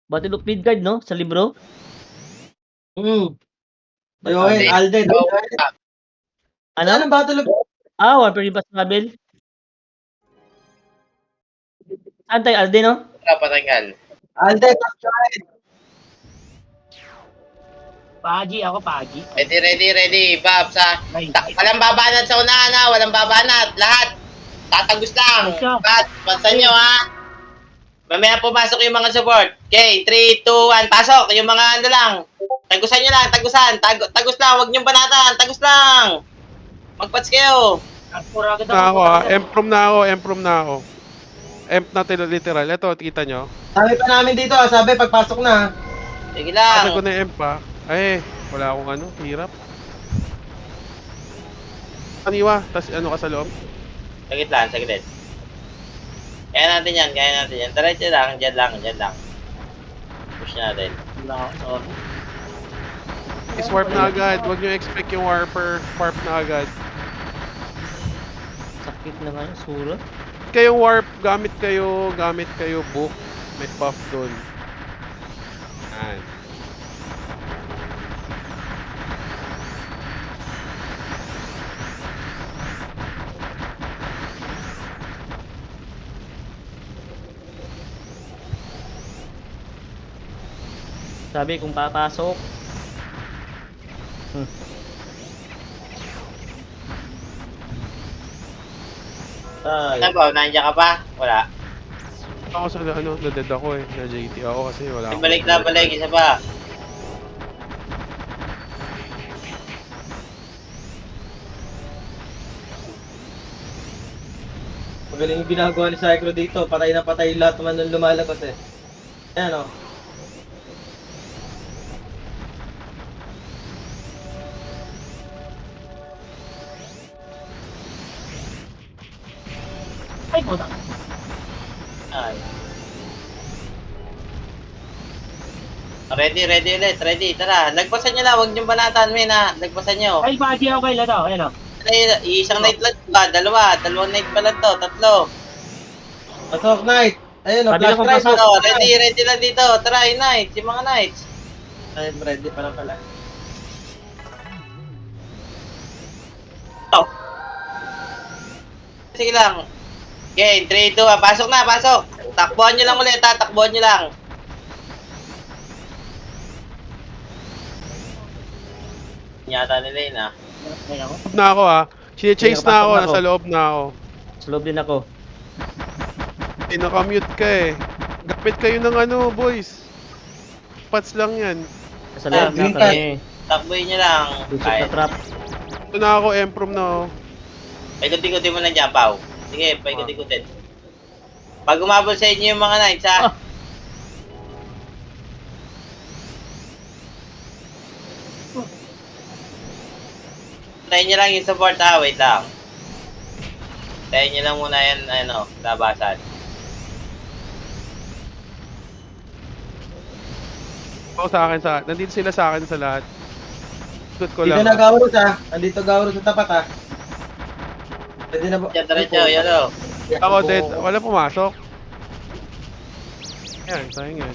[SPEAKER 9] Battle of Midgard, no? Sa libro.
[SPEAKER 4] Ayun, Alden.
[SPEAKER 9] Ano?
[SPEAKER 4] Ano Battle of...
[SPEAKER 9] Warfare Impossible. Saan tayo, Alden, no?
[SPEAKER 3] Patanggal.
[SPEAKER 4] Alden,
[SPEAKER 2] Pagi, ako pagi.
[SPEAKER 3] Ready. Babs, ha?
[SPEAKER 2] Ay,
[SPEAKER 3] Walang babanat sa unahan, ha? Walang babanat. Lahat. Tatagos lang.
[SPEAKER 2] Ay, siya.
[SPEAKER 3] Pat, pansan nyo, ha? Mamaya pumasok yung mga support. Okay, 3, 2, 1, pasok. Yung mga ano lang. Tagusan nyo lang, tagusan. Tagos lang, huwag nyo banatan. Tagos lang. Magpats kayo.
[SPEAKER 2] Pura agad
[SPEAKER 1] Na ako
[SPEAKER 2] pura
[SPEAKER 1] ah.
[SPEAKER 2] agad.
[SPEAKER 1] Emprom na ako. Emp na literal. Ito, kita nyo.
[SPEAKER 4] sabi pa namin dito, sabi pagpasok na.
[SPEAKER 3] Sige
[SPEAKER 1] Kasi
[SPEAKER 3] lang.
[SPEAKER 1] ko na yung emp ah. Ay, wala akong ano. Hirap. Kaniwa, tas ano ka sa loob?
[SPEAKER 3] Saglit lang, saglit. Kaya natin yan. Diretso lang, dyan lang. Push natin.
[SPEAKER 2] Wala ako, sorry.
[SPEAKER 1] Is warp na agad. Huwag nyo expect yung warper. Warp na agad.
[SPEAKER 9] Sakit na nga yung surat.
[SPEAKER 1] Kayong warp, gamit kayo book. May buff doon. Yan.
[SPEAKER 9] Sabi kung papasok.
[SPEAKER 3] Ano ba? Nandiyan ka pa? Wala.
[SPEAKER 1] Ako sa ano, na-dead ako eh. Na JT ako kasi wala akong...
[SPEAKER 3] Balik. Isa pa.
[SPEAKER 4] Magaling yung ginagawa ni Cyclo dito. Patay na patay lahat naman nung lumalabas eh. Ayan o.
[SPEAKER 2] Ay, puta.
[SPEAKER 3] Ay. Ready ulit. Tara, lagpasan nyo lang. Huwag nyo banatan, men, ha. Lagpasan nyo.
[SPEAKER 2] Ay, pagi ako kayo to. Ayan o.
[SPEAKER 3] Isang night lang ba? Dalawang night pa lang to. Tatlo.
[SPEAKER 4] Pasok Knight. Ayun o,
[SPEAKER 9] Pati
[SPEAKER 4] flash
[SPEAKER 9] ako
[SPEAKER 4] drive.
[SPEAKER 9] pasok.
[SPEAKER 3] Ready lang dito. Tara, yung nights. Yung mga nights.
[SPEAKER 4] Ayun, ready pa lang pala.
[SPEAKER 3] Oh. Sige lang. Okay, 3, 2, 1. Pasok na, pasok. Takbuhan nyo lang ulit, ha. Takbuhan nyo lang. Yata nila yun, ha.
[SPEAKER 2] Ayan ako.
[SPEAKER 1] Na ako ah. Chase na ako. Nasa loob na ako.
[SPEAKER 9] Sa loob din ako.
[SPEAKER 1] Eh, nakamute ka eh. Gapit kayo ng ano, boys. Pats lang yan.
[SPEAKER 9] Sa loob na
[SPEAKER 4] green
[SPEAKER 9] kami.
[SPEAKER 3] Takbuhin nyo lang.
[SPEAKER 9] Tusok na
[SPEAKER 3] Kahit.
[SPEAKER 9] trap.
[SPEAKER 1] Ito na ako, Emprom na ako.
[SPEAKER 3] Paikot-ikotin mo na dyan, Pao. Sige, paikot-ikotin. Pag umabot sa inyo yung mga nights, ha? Tayin nyo lang yung support, ha? Wait lang. Tayin nyo lang muna yan, ano, labasan.
[SPEAKER 1] Ako sa akin, nandito sila sa akin sa lahat. Ikot ko
[SPEAKER 4] Dito
[SPEAKER 1] lang.
[SPEAKER 4] na Gaurus ha. Nandito Gaurus sa tapat ha. Pwede na ba?
[SPEAKER 3] Diyan, diretso, yan o.
[SPEAKER 1] Ako dead. Wala pumasok. Yan, sayang yan.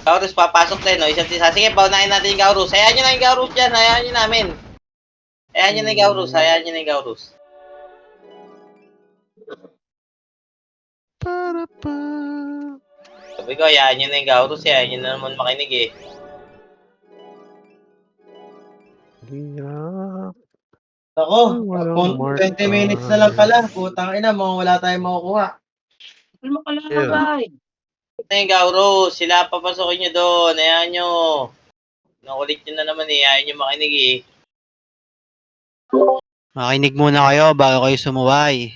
[SPEAKER 3] Gaurus, papasok din, no? Isa't isa. Sige, paunahin natin yung Gaurus. Hayaan nyo na yung Gaurus dyan. Hayaan nyo namin. Hayaan nyo na yung Gaurus.
[SPEAKER 1] Para pa.
[SPEAKER 3] Sabi ko, hayaan nyo na yung Gaurus. Hayaan nyo na naman makinig, eh.
[SPEAKER 1] Hirap.
[SPEAKER 4] Ako,
[SPEAKER 1] Walang mark.
[SPEAKER 4] 20 minutes na lang pala. Putang ina, mga wala tayong makukuha.
[SPEAKER 2] Ano mo kalabay?
[SPEAKER 3] Ito yung Gaurus. Sila papasokin nyo doon. Hayaan nyo. Nakulit nyo na naman, eh. Hayaan nyo makinig, eh.
[SPEAKER 5] Makinig muna kayo bago kayo sumuway.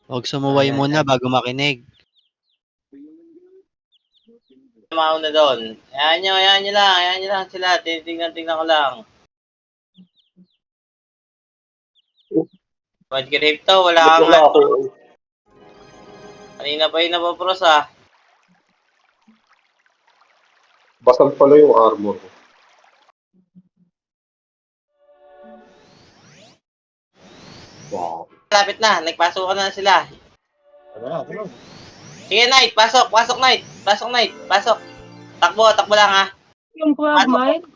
[SPEAKER 5] Huwag sumuway muna bago makinig.
[SPEAKER 3] Mauna doon. Hayaan nyo lang sila. Tingnan ko lang. Bad grave to, wala kang kanina pa yung napapros, ah.
[SPEAKER 7] Basag pala yung armor ko. Wow.
[SPEAKER 3] Lapit na, nagpasok na sila. Sige, Knight. Pasok, pasok, Knight. Pasok, Knight. Pasok. Takbo, takbo lang ha.
[SPEAKER 2] Yung Frogmite.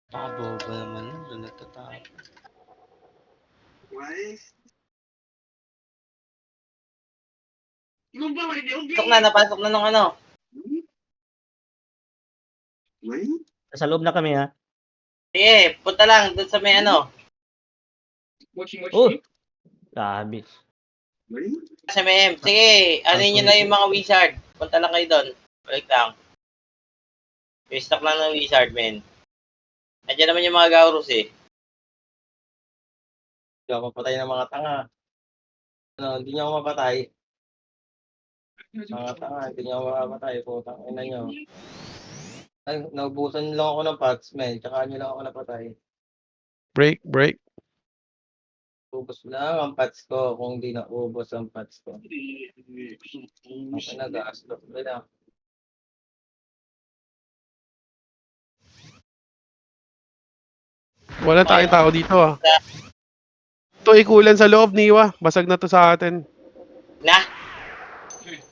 [SPEAKER 5] Boba naman. Doon natatakot.
[SPEAKER 3] Pasok na, napasok na nung ano.
[SPEAKER 9] Sa loob na kami ha.
[SPEAKER 3] Sige, punta lang doon sa may ano.
[SPEAKER 9] Oh! Sabi.
[SPEAKER 3] Sa may M. Sige, ano nyo na yung mga wizard. Punta lang kayo doon. Balik lang. I-stock lang ng wizard, men. Nandiyan naman yung mga Gaurus eh.
[SPEAKER 4] Hindi ako mapatay ng mga tanga. Ano, hindi niyo ako mapatay. Mga tanga, hindi niyo ako mapatay. Putang ina niyo. Ay, naubusan lang ako ng pots, men. Tsaka nyo lang ako napatay.
[SPEAKER 1] Break, break.
[SPEAKER 4] Ubus lang ang pots ko kung hindi naubos ang pots ko. Okay na, gas-lock na.
[SPEAKER 1] Wala tayong tao dito ah. Ito ikulan sa loob, Niwa. Basag na to sa atin.
[SPEAKER 3] Na,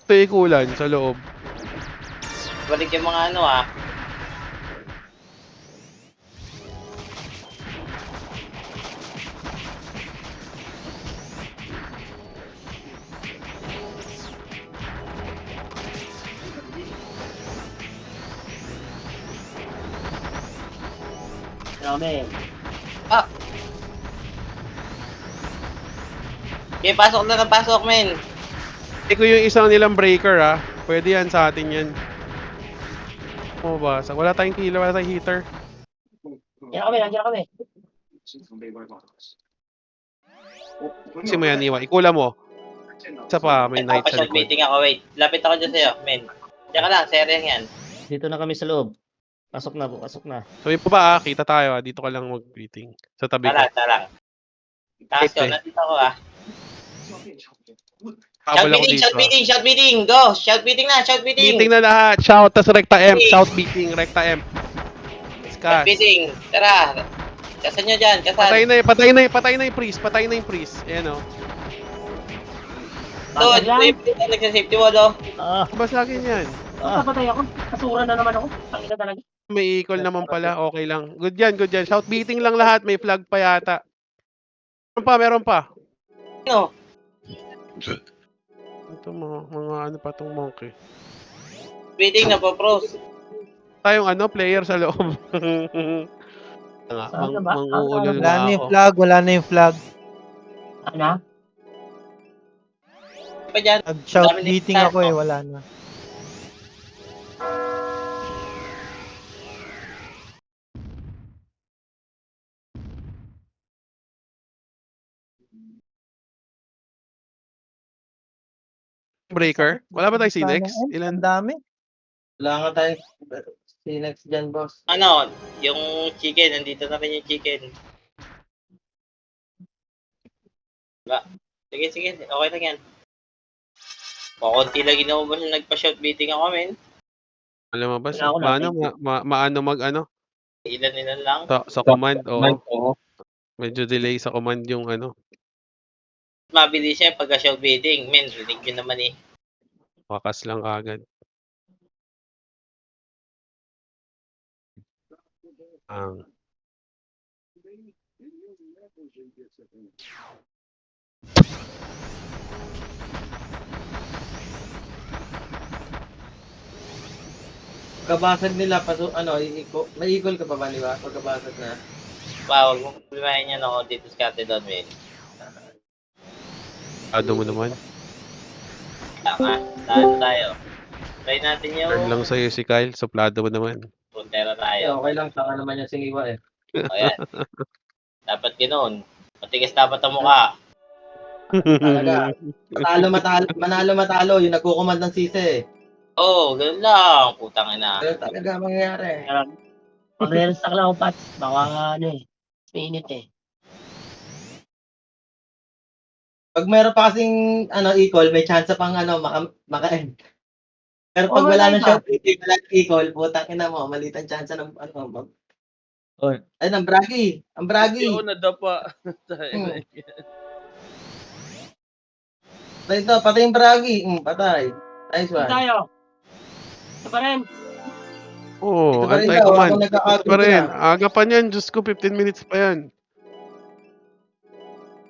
[SPEAKER 1] Ito ikulan sa loob.
[SPEAKER 3] balik yung mga ano ah.
[SPEAKER 2] Dami.
[SPEAKER 3] Okay, pasok na ng pasok, men.
[SPEAKER 1] Hindi ko yung isang nilang breaker ah. Pwede yan sa atin yan. Mabasa. Wala tayong killer, wala tayong heater.
[SPEAKER 2] Nandiyan kami.
[SPEAKER 1] Kasi mo yan, Niwa. Ikula mo. Isa pa, may night sa
[SPEAKER 3] Nagpapashot
[SPEAKER 1] likod.
[SPEAKER 3] meeting ako, wait. Lapit ako dyan sa'yo, men. Diyan ka lang, sereng yan.
[SPEAKER 9] Dito na kami sa loob. Pasok na po, pasok na.
[SPEAKER 1] Sabi po ba kita tayo ah. Dito ka lang mag-greeting. Sa tabi ko.
[SPEAKER 3] Talang. Takas ko,
[SPEAKER 1] Okay.
[SPEAKER 3] nandito ako ah.
[SPEAKER 1] Habol ako dito
[SPEAKER 3] Shout
[SPEAKER 1] ah.
[SPEAKER 3] meeting, shout meeting. Go, shout meeting na, shout meeting.
[SPEAKER 1] Meeting na lahat. Shout, tas recta M. Shout beating, recta M.
[SPEAKER 3] Shout
[SPEAKER 1] Discuss.
[SPEAKER 3] meeting. Tara. Kasan nyo dyan, kasan.
[SPEAKER 1] Patay na yung priest. Patay na yung priest. Ayan oh.
[SPEAKER 3] Doon,
[SPEAKER 2] Basag lang.
[SPEAKER 3] nagsasafety wall oh.
[SPEAKER 9] Ah!
[SPEAKER 1] Basagin yan.
[SPEAKER 2] Napatay ako. Kasura na naman ako. Tangina talaga.
[SPEAKER 1] May equal naman pala. Okay lang. Good yan, good yan. Shout beating lang lahat. May flag pa yata. Meron pa.
[SPEAKER 3] Ano?
[SPEAKER 1] Ito mga ano pa tong monkey.
[SPEAKER 3] Meeting na po, pros.
[SPEAKER 1] Tayong ano, player sa loob.
[SPEAKER 2] Saan ba?
[SPEAKER 1] Manguulol
[SPEAKER 8] Wala
[SPEAKER 1] nga
[SPEAKER 8] na yung
[SPEAKER 1] ako.
[SPEAKER 8] flag, wala na yung flag.
[SPEAKER 2] Ano?
[SPEAKER 3] Pa dyan.
[SPEAKER 8] Nag-shout
[SPEAKER 3] Dami
[SPEAKER 8] meeting
[SPEAKER 3] na-
[SPEAKER 8] ako eh, wala na.
[SPEAKER 1] Breaker. Wala ba tayo Sinex?
[SPEAKER 8] Ang
[SPEAKER 1] Ilan?
[SPEAKER 8] dami.
[SPEAKER 4] Wala nga tayong Sinex dyan, boss.
[SPEAKER 3] Ano, yung chicken, nandito na rin yung chicken. Wala. Sige, sige, okay lang yan. Pakunti lang inaubos yung nagpa-shout meeting ako, men.
[SPEAKER 1] Alam mo ba?
[SPEAKER 2] Wala ako
[SPEAKER 1] Maano, maano mag ano?
[SPEAKER 3] Ilan lang.
[SPEAKER 1] Sa command. Oo.
[SPEAKER 4] Oo.
[SPEAKER 1] Medyo delay sa command yung ano.
[SPEAKER 3] Mabilis siya pagka-shout meeting. Men, rinig yun naman eh.
[SPEAKER 1] Wakas lang agad. Ang
[SPEAKER 4] Pagkabasag nila, may equal ka pa ba, di ba? Pagkabasag na.
[SPEAKER 3] Huwag mong problemahin yan ako dito sa kate doon, men.
[SPEAKER 1] ado mo naman.
[SPEAKER 3] Tama, tayo. Try natin
[SPEAKER 1] Turn
[SPEAKER 3] yung
[SPEAKER 1] lang sa'yo si Kyle. Suplado mo naman.
[SPEAKER 3] puntera
[SPEAKER 4] Ay,
[SPEAKER 3] tayo.
[SPEAKER 4] okay lang, saka naman yung singiwa eh.
[SPEAKER 3] O yan. Dapat ganoon. Matigas dapat ang mukha.
[SPEAKER 4] Talaga. Manalo-matalo, yung nagkukumand ng sisi eh.
[SPEAKER 3] Oo, ganun lang. Putang ina.
[SPEAKER 4] Ganun talaga mangyayari.
[SPEAKER 2] Mag-restock lang ako, Pats. Baka ano eh. Mainit eh.
[SPEAKER 4] Pag meron pa kasing equal, may chance pang maka-end. Pero pag wala nang shot, wala equal, putang ina mo, maliit ang chance ng
[SPEAKER 9] Oy.
[SPEAKER 4] Ay, ang bragi. Ang bragi.
[SPEAKER 6] Yung nadapa.
[SPEAKER 4] Hmm. Patay ito, patay yung Bragi. Patay. Nice
[SPEAKER 2] Saan
[SPEAKER 4] one.
[SPEAKER 2] tayo? Ito pa rin.
[SPEAKER 1] Oo,
[SPEAKER 4] Ito pa rin
[SPEAKER 1] antay
[SPEAKER 4] daw,
[SPEAKER 1] ko man.
[SPEAKER 4] ako nagka-capture
[SPEAKER 1] Ito pa rin.
[SPEAKER 4] na.
[SPEAKER 1] Aga pa niyan. Diyos ko, 15 minutes pa yan.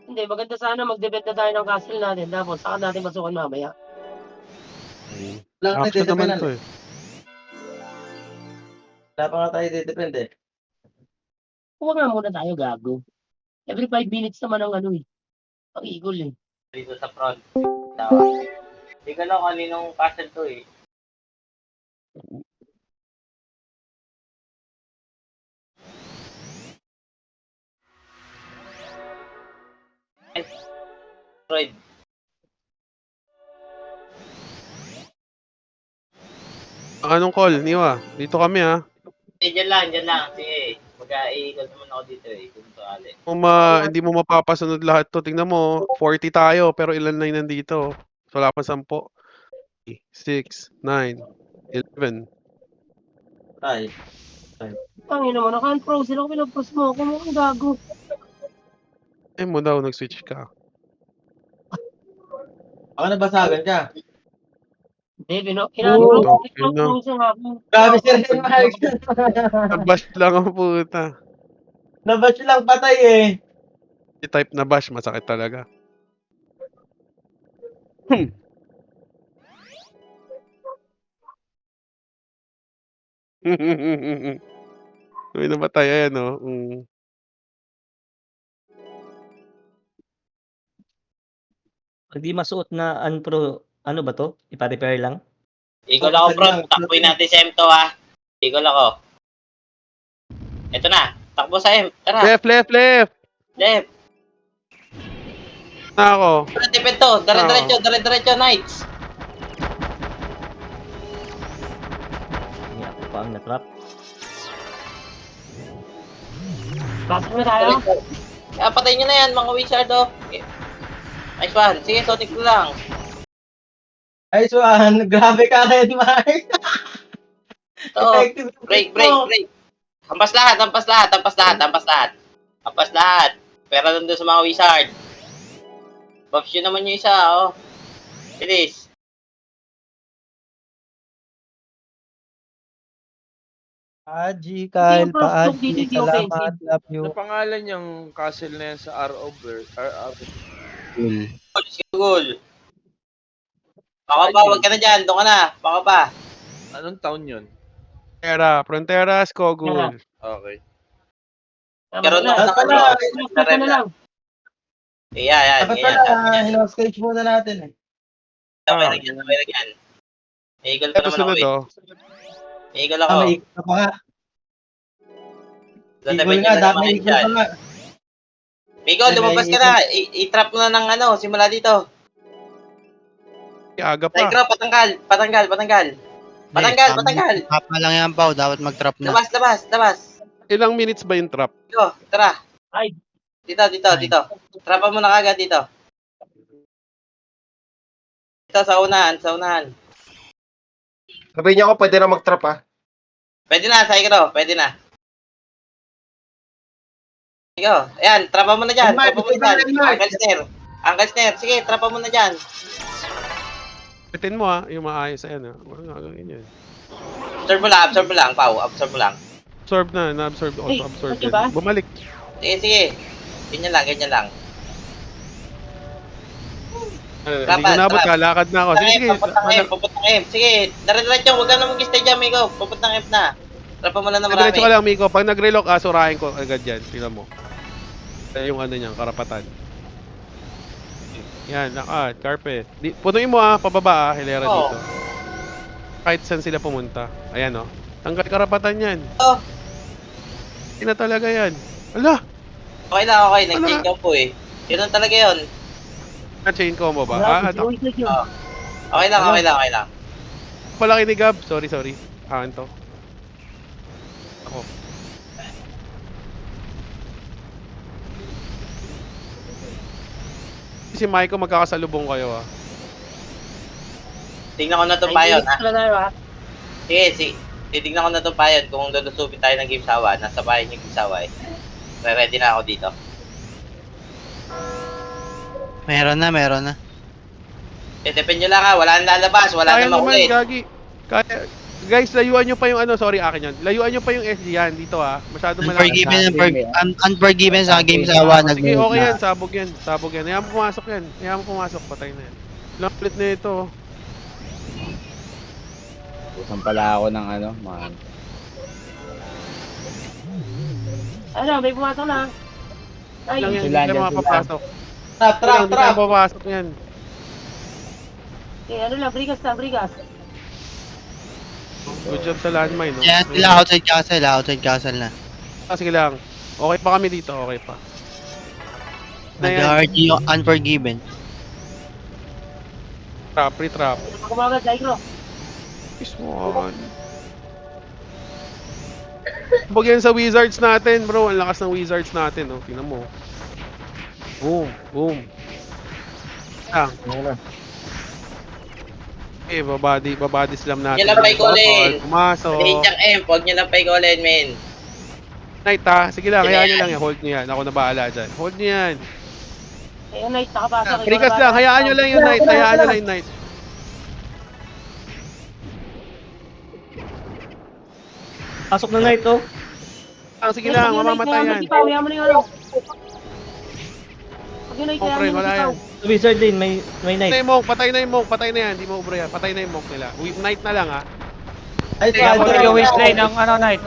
[SPEAKER 2] Hindi, maganda sana mag-debate na tayo ng castle natin. Tapos, saka natin masukan mamaya.
[SPEAKER 4] Wala ka
[SPEAKER 1] Action naman
[SPEAKER 4] nagdedependan
[SPEAKER 1] to
[SPEAKER 4] eh.
[SPEAKER 1] eh.
[SPEAKER 4] Wala pa nga tayo didepende.
[SPEAKER 2] Huwag nga muna tayo gago. Every 5 minutes naman ang ano eh. Ang eagle eh.
[SPEAKER 3] Dito sa front. Tawa. Hindi ko alam kung aninong castle to eh. Freud.
[SPEAKER 1] Anong call, Niwa? Dito kami ha.
[SPEAKER 3] Dyan lang, dyan lang. Sige. Mag-i-eagle naman ako dito eh. Kung sakali.
[SPEAKER 1] Kung hindi mo mapapasunod lahat to, tingnan mo, 40 tayo, pero ilan na yung nandito? So, wala pa 10. 6, 9, 11.
[SPEAKER 4] Ay.
[SPEAKER 2] Tangin naman, naka-unfroze sila. Pinag-froze mo ako. Mukhang gago.
[SPEAKER 1] Eh mo daw, nag-switch ka.
[SPEAKER 4] Ako nabasagan ka.
[SPEAKER 2] Hindi,
[SPEAKER 1] yun na.
[SPEAKER 2] pinag-froze nga ako.
[SPEAKER 4] Grabe si Ren Mark.
[SPEAKER 1] Nabash lang ang puta.
[SPEAKER 4] Nabash lang patay eh.
[SPEAKER 1] I-type na bash, masakit talaga. May namatay, ayan o.
[SPEAKER 9] Pag di masuot na unpro, ano ba to? Ipa-repair lang?
[SPEAKER 3] Eagle ako, bro. Takboy natin sa M to ha. Eagle ako. Ito na. Takbo sa M. Tara.
[SPEAKER 1] Left!
[SPEAKER 3] Left.
[SPEAKER 1] Na ako.
[SPEAKER 3] Defend to. Dire-diretso. Knights.
[SPEAKER 9] Hindi ako pa ang natrap.
[SPEAKER 2] Pasok na tayo.
[SPEAKER 3] Patayin nyo na yan, mga wizard oh. Nice one. Sige, Sonic ko lang.
[SPEAKER 4] Nice one. Grabe ka Ren Mark.
[SPEAKER 3] To.
[SPEAKER 4] Effective.
[SPEAKER 3] Break. Hampas lahat. Pero nandun sa mga wizard. Buffs yun naman yung isa, oh. Bilis.
[SPEAKER 8] Paji, Kyle,
[SPEAKER 2] Yung cross talk
[SPEAKER 8] Paaji,
[SPEAKER 2] dito,
[SPEAKER 8] salamat, love you.
[SPEAKER 6] Ano pangalan yung castle na yan sa
[SPEAKER 3] Sigul. Baka ba, wag ka na dyan. Doon ka na. Baka ba.
[SPEAKER 6] Anong town yun?
[SPEAKER 1] Fronteras, Kogul.
[SPEAKER 6] Okay.
[SPEAKER 3] Pero
[SPEAKER 2] na.
[SPEAKER 3] na
[SPEAKER 2] Cross na lang.
[SPEAKER 3] Yan.
[SPEAKER 4] Dapat pala, hino-stage muna natin eh.
[SPEAKER 3] Sabay na yan. Eagle pa
[SPEAKER 1] Ito
[SPEAKER 3] naman ako
[SPEAKER 1] sunod
[SPEAKER 3] eh.
[SPEAKER 1] oh.
[SPEAKER 3] Eagle ako.
[SPEAKER 4] May ikot pa nga.
[SPEAKER 3] Dadabay
[SPEAKER 4] Eagle
[SPEAKER 3] nyo
[SPEAKER 4] nga,
[SPEAKER 3] na
[SPEAKER 4] dapat
[SPEAKER 3] naman
[SPEAKER 4] may
[SPEAKER 3] yun
[SPEAKER 4] ikot pa
[SPEAKER 3] dyan.
[SPEAKER 4] nga.
[SPEAKER 3] Migo, lumabas ka na. I-trap mo na ng simula dito.
[SPEAKER 1] Aga pa.
[SPEAKER 3] Negro, patanggal.
[SPEAKER 5] Trap na lang yan, Pao. Dapat mag-trap na.
[SPEAKER 3] Labas.
[SPEAKER 1] Ilang minutes ba yung trap?
[SPEAKER 3] Migo, tara.
[SPEAKER 2] Ay.
[SPEAKER 3] Dito. Trapa mo na kagad dito. Dito, sa unahan.
[SPEAKER 7] Sabihin niya ako, pwede na mag-trap ha.
[SPEAKER 3] Pwede na, Saikro. Pwede na. Migo, ayan, trapa mo na dyan. Uncle Snare. Sige, trapa mo na dyan.
[SPEAKER 1] Pitin mo yung maayos. Ayan Walang gagawin yan.
[SPEAKER 3] Absorb mo lang, Pao. Absorb mo lang.
[SPEAKER 1] Absorb na, na-absorb. Auto-absorb
[SPEAKER 2] okay ba?
[SPEAKER 1] yan. Bumalik.
[SPEAKER 3] Sige. Ganyan lang.
[SPEAKER 1] Hindi ko nabot, lalakad na ako. Sige.
[SPEAKER 3] Papuntang M. Sige, dire-diretso. Huwag ka na mag-stay dyan, Migo. Papuntang M na. Trapa mo lang na marami.
[SPEAKER 1] Diretso ka lang, Miko. Pag nag-relock, surahin ko agad yan. Tingnan mo. Yung niyan, karapatan. Yan, Carpe. Punuin mo pababa hilera
[SPEAKER 3] Oo.
[SPEAKER 1] dito. Kahit saan sila pumunta. Ayan Tanggal karapatan yan.
[SPEAKER 3] Oh.
[SPEAKER 1] Hindi na talaga yan. Ala!
[SPEAKER 3] Okay. Nag-change ka po eh. Yun talaga yun.
[SPEAKER 1] Na-chain combo ba?
[SPEAKER 2] Wait yun.
[SPEAKER 3] Okay lang.
[SPEAKER 1] Pala kay ni Gab. Sorry. Akin to. Ako. Si Maiko magkakasalubong kayo
[SPEAKER 3] Tingnan ko na itong payon ha.
[SPEAKER 2] Wala tayo ha.
[SPEAKER 3] Sige. Titignan ko na itong payon kung lulusubin tayo ng Game Sawa. Nasa bahay yung Game Sawa eh. Ready na ako dito.
[SPEAKER 5] Meron na.
[SPEAKER 3] Tetepin nyo lang ha, wala nang lalabas, wala
[SPEAKER 1] Kaya
[SPEAKER 3] nang
[SPEAKER 1] naman,
[SPEAKER 3] makulit.
[SPEAKER 1] Gagi. Kaya, guys, layuan nyo pa yung ano, sorry, akin yan. Layuan nyo pa yung SG yan, dito malakas.
[SPEAKER 5] Unforgiven sa game sa awa.
[SPEAKER 1] Sige, okay yan, sabog yan. Sabog yan. Hayaan mo pumasok yan. Hayaan mo pumasok, patay na yan. Ilang ulit na ito.
[SPEAKER 10] Usan pala ako ng ano, man.
[SPEAKER 2] Ano, may pumasok na. Ay,
[SPEAKER 1] Lang yan,
[SPEAKER 10] Sila,
[SPEAKER 1] hindi kayo
[SPEAKER 10] sila.
[SPEAKER 1] makapapasok.
[SPEAKER 4] Trap, trap,
[SPEAKER 1] Hindi kayo
[SPEAKER 4] trap.
[SPEAKER 1] papasok yan.
[SPEAKER 2] ano lang, brigas na, brigas.
[SPEAKER 1] Good job sa landmine, no?
[SPEAKER 5] Yan sila outside castle na.
[SPEAKER 1] Sige lang. Okay pa kami dito, okay pa. Na yan.
[SPEAKER 5] Nag-RG yung Unforgiven.
[SPEAKER 1] Trap, pre-trap.
[SPEAKER 2] Kumagat, Daigro.
[SPEAKER 1] This one. Bag yan sa wizards natin, bro. Ang lakas ng wizards natin, oh. Tingnan mo. Boom, boom. Eh, babadi slam natin.
[SPEAKER 3] Yan lang pa ikolin.
[SPEAKER 1] Pumasok.
[SPEAKER 3] Reject M, huwag nyo lang paikolin, men.
[SPEAKER 1] Knight, ha? Sige lang, hayaan nyo lang yan. Hold nyo yan. Ako na bahala dyan. Hold nyo yan.
[SPEAKER 2] Ayun, Knight, nakapasok.
[SPEAKER 1] Prikas lang, hayaan nyo lang yung Knight. Hayaan nyo lang yung Knight.
[SPEAKER 9] Pasok na Knight, oh.
[SPEAKER 1] Sige lang, mamamatay yan.
[SPEAKER 2] Hayaan mo na yung ano. Pag yun, Knight,
[SPEAKER 1] Oh, friend, wala yan.
[SPEAKER 9] Sa Wizard Lane, may
[SPEAKER 1] Patay
[SPEAKER 9] Knight.
[SPEAKER 1] na yung Monk, patay na yung Monk, patay na yan. Di mo ubro yan. Patay na yung Monk nila. Knight na lang, ha?
[SPEAKER 4] Ay,
[SPEAKER 1] Kaya
[SPEAKER 4] Sandro.
[SPEAKER 10] Yung waistline ng ano, Knight.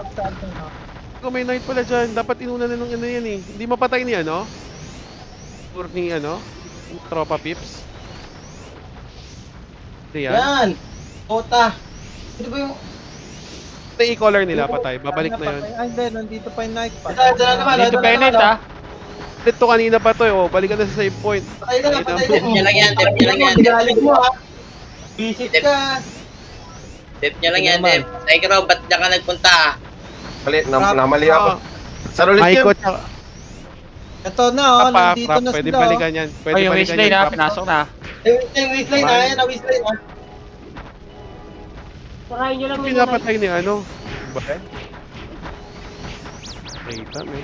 [SPEAKER 1] Kung may Knight pala dyan, dapat inuna na nung ano yan eh. Hindi mapatay ni ano? Or ni ano? Tropa Pips. Hindi yan.
[SPEAKER 4] Yan. Kota. Ano ba yung...
[SPEAKER 1] Ito yung e-collar nila, patay. Babalik na yun.
[SPEAKER 8] Ay, hindi. Nandito pa yung knight pa.
[SPEAKER 4] Ito na naman.
[SPEAKER 10] Dito
[SPEAKER 4] ito na
[SPEAKER 10] pa yun,
[SPEAKER 4] naman,
[SPEAKER 10] Knight, ha?
[SPEAKER 1] Ito kanina pa to eh. Oh. Balikan na sa save point.
[SPEAKER 4] Patay na, patay
[SPEAKER 3] Tip nyo lang yan, tip nyo lang yan.
[SPEAKER 4] Galing mo, ha? Visit ka.
[SPEAKER 3] Tip nyo lang yan, tip. Daigro, ba't dyan ka nagpunta?
[SPEAKER 7] Namali ako. Saan ulit yun?
[SPEAKER 1] Maikot siya.
[SPEAKER 8] Ito na, oh.
[SPEAKER 1] Pa,
[SPEAKER 8] Nandito
[SPEAKER 1] Prap,
[SPEAKER 8] na
[SPEAKER 1] pwede
[SPEAKER 8] sila, oh.
[SPEAKER 1] balikan yan. Pwede
[SPEAKER 10] Ay, yung
[SPEAKER 1] balikan
[SPEAKER 10] waistline,
[SPEAKER 1] yan,
[SPEAKER 10] ha?
[SPEAKER 1] Prap.
[SPEAKER 10] Pinasok na.
[SPEAKER 4] Yung waistline, ha? Yan, ang waistline, ha?
[SPEAKER 2] Sakayin nyo lang yung Knight.
[SPEAKER 1] Pinapatay ni ano? Ba? Data, may.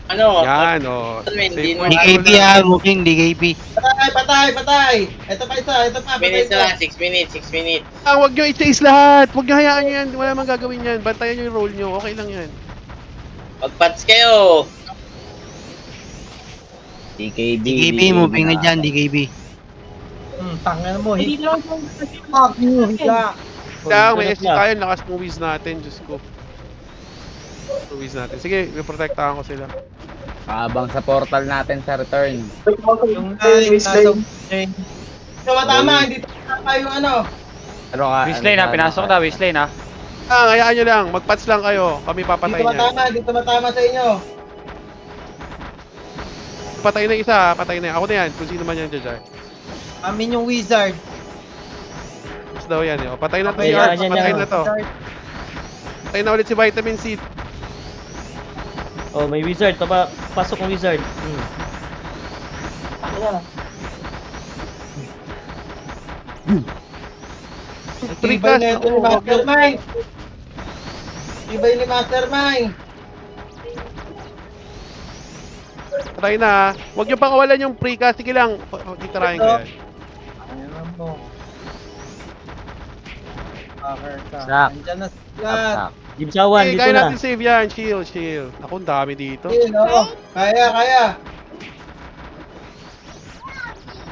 [SPEAKER 3] Ano?
[SPEAKER 1] Yan, oh.
[SPEAKER 3] Men,
[SPEAKER 1] Save
[SPEAKER 3] di
[SPEAKER 1] point.
[SPEAKER 5] DKP moving DKP.
[SPEAKER 4] Patay, patay, patay. Ito pa isa, ito pa. Patay
[SPEAKER 3] Minutes
[SPEAKER 4] ito.
[SPEAKER 3] na lang, 6 minutes, 6 minutes.
[SPEAKER 1] Huwag nyo i-chase lahat. Huwag nyo hayaan nyo yan. Wala namang gagawin yan. Bantayan nyo yung roll nyo. Okay lang yan.
[SPEAKER 3] Magpats kayo.
[SPEAKER 5] DKP moving na dyan, DKP.
[SPEAKER 8] Tangin mo.
[SPEAKER 2] Hindi
[SPEAKER 8] Hit.
[SPEAKER 2] lang
[SPEAKER 8] Fuck you. Hila.
[SPEAKER 1] Kaya may SG tayo. Lakas ng whiz natin. Diyos ko. Whiz natin. Sige, protektahan ko sila.
[SPEAKER 10] Kaabang sa portal natin sa return.
[SPEAKER 8] Yung knight, nasa lane.
[SPEAKER 4] Ito matama, hindi tama yung ano.
[SPEAKER 10] Ano ka?
[SPEAKER 6] Waistline ha, pinasok na, waistline ha.
[SPEAKER 1] Hayaan nyo lang. Mag-patch lang kayo. Kami papatay
[SPEAKER 4] Dito
[SPEAKER 1] niya.
[SPEAKER 4] matama, dito matama sa inyo.
[SPEAKER 1] Patay na isa. Patay na yan. Ako na yan. Kung sino man yan dyan.
[SPEAKER 8] Amin yung wizard.
[SPEAKER 1] Mas daw yan. Eh. O, patay na to.
[SPEAKER 9] Okay,
[SPEAKER 1] Yards.
[SPEAKER 9] yan,
[SPEAKER 1] Patay
[SPEAKER 9] yan.
[SPEAKER 1] na to. Patay na ulit si Vitamin C.
[SPEAKER 9] Oh, may Wizard. Pasok ng Wizard.
[SPEAKER 4] Ibay na ito ni Mastermind. Ibay ni Mastermind.
[SPEAKER 1] Patay na. Huwag nyo pang kawalan yung precast. Sige lang. Titirahin ko yan.
[SPEAKER 8] Ayan mo. Cover ka.
[SPEAKER 10] Sak.
[SPEAKER 8] Andyan na sila.
[SPEAKER 10] Tap,
[SPEAKER 9] Gibsawan,
[SPEAKER 1] Okay,
[SPEAKER 9] dito
[SPEAKER 1] kaya
[SPEAKER 9] na.
[SPEAKER 1] natin save yan. Shield, shield. Ako, ang dami dito.
[SPEAKER 4] Yun, oo. Kaya, kaya.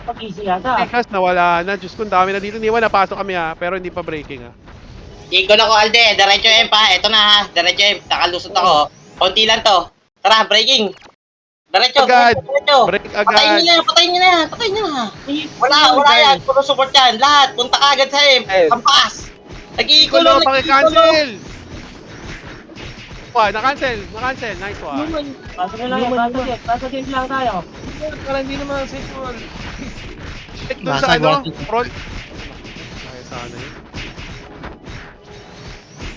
[SPEAKER 2] Pag-easy yata.
[SPEAKER 1] Precast, nawala na. Diyos ko, ang dami na dito. Niwa, napasok kami pero hindi pa breaking
[SPEAKER 3] Ikon ako, Alde. Diretso M pa. Ito na ha. Diretso M. Nakalusot ako. Konti lang to. Tara, breaking. Diretso,
[SPEAKER 1] Agad.
[SPEAKER 3] diretso.
[SPEAKER 1] Break
[SPEAKER 3] Patayin
[SPEAKER 1] agad.
[SPEAKER 3] nyo na, patayin nyo na, patayin nyo na. Wala yan. Puro support yan. Lahat. Punta ka agad sa M. Kampas. Nag-iikot
[SPEAKER 1] Kulo,
[SPEAKER 3] lang.
[SPEAKER 1] paki-cancel! Na-cancel. Na-cancel. Nice one.
[SPEAKER 2] Pasok na lang yan, pasok yan. Pasok yan lang tayo.
[SPEAKER 1] Para hindi naman safe one. Check dun
[SPEAKER 5] Basag,
[SPEAKER 1] sa ano?
[SPEAKER 5] basag.
[SPEAKER 1] Roll. Ay, sana yun.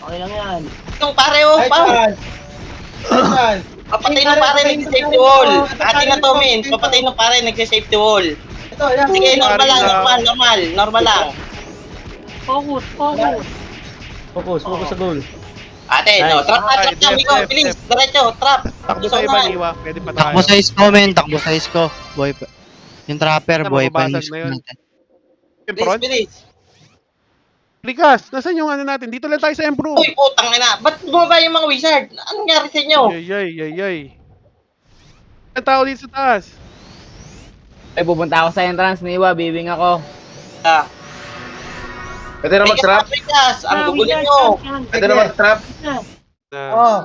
[SPEAKER 2] Okay lang yan.
[SPEAKER 3] Yung pare, oh,
[SPEAKER 4] Ay,
[SPEAKER 3] pa.
[SPEAKER 4] Chan. Ay, Chan.
[SPEAKER 3] Papatay ng pare, nag-safety wall. Atin na to, min. Papatay ng pare, nag-safety wall.
[SPEAKER 4] Ito, yan.
[SPEAKER 3] Sige, normal lang, normal lang.
[SPEAKER 2] Focus, focus.
[SPEAKER 9] Focus sa goal.
[SPEAKER 3] Ate, no, trap na, amigo, bilis, diretso, trap.
[SPEAKER 1] Takbo sa iba, Niwa. Pwede pa tayo.
[SPEAKER 5] Takbo sa isko, men. Takbo sa isko. Boy pa. Yung trapper,
[SPEAKER 1] Na,
[SPEAKER 5] buhay pa
[SPEAKER 1] mababasag
[SPEAKER 5] yung
[SPEAKER 1] na yun.
[SPEAKER 5] natin.
[SPEAKER 3] Bilis, bilis.
[SPEAKER 1] Likas, nasan yung ano natin? Dito lang tayo sa improve.
[SPEAKER 3] Uy, putang ina. Ba't bumaba yung mga wizard? Anong nangyari sa inyo?
[SPEAKER 1] Yay. Ang tao dito sa taas.
[SPEAKER 10] Ay, pupunta ako sa entrance, Niwa. Bibing ako.
[SPEAKER 3] Ah,
[SPEAKER 7] Pwede na mag-trap.
[SPEAKER 3] Bigas, ang gugulo
[SPEAKER 2] wizard,
[SPEAKER 3] nyo.
[SPEAKER 2] yan.
[SPEAKER 7] Pwede na mag-trap.
[SPEAKER 4] Oh,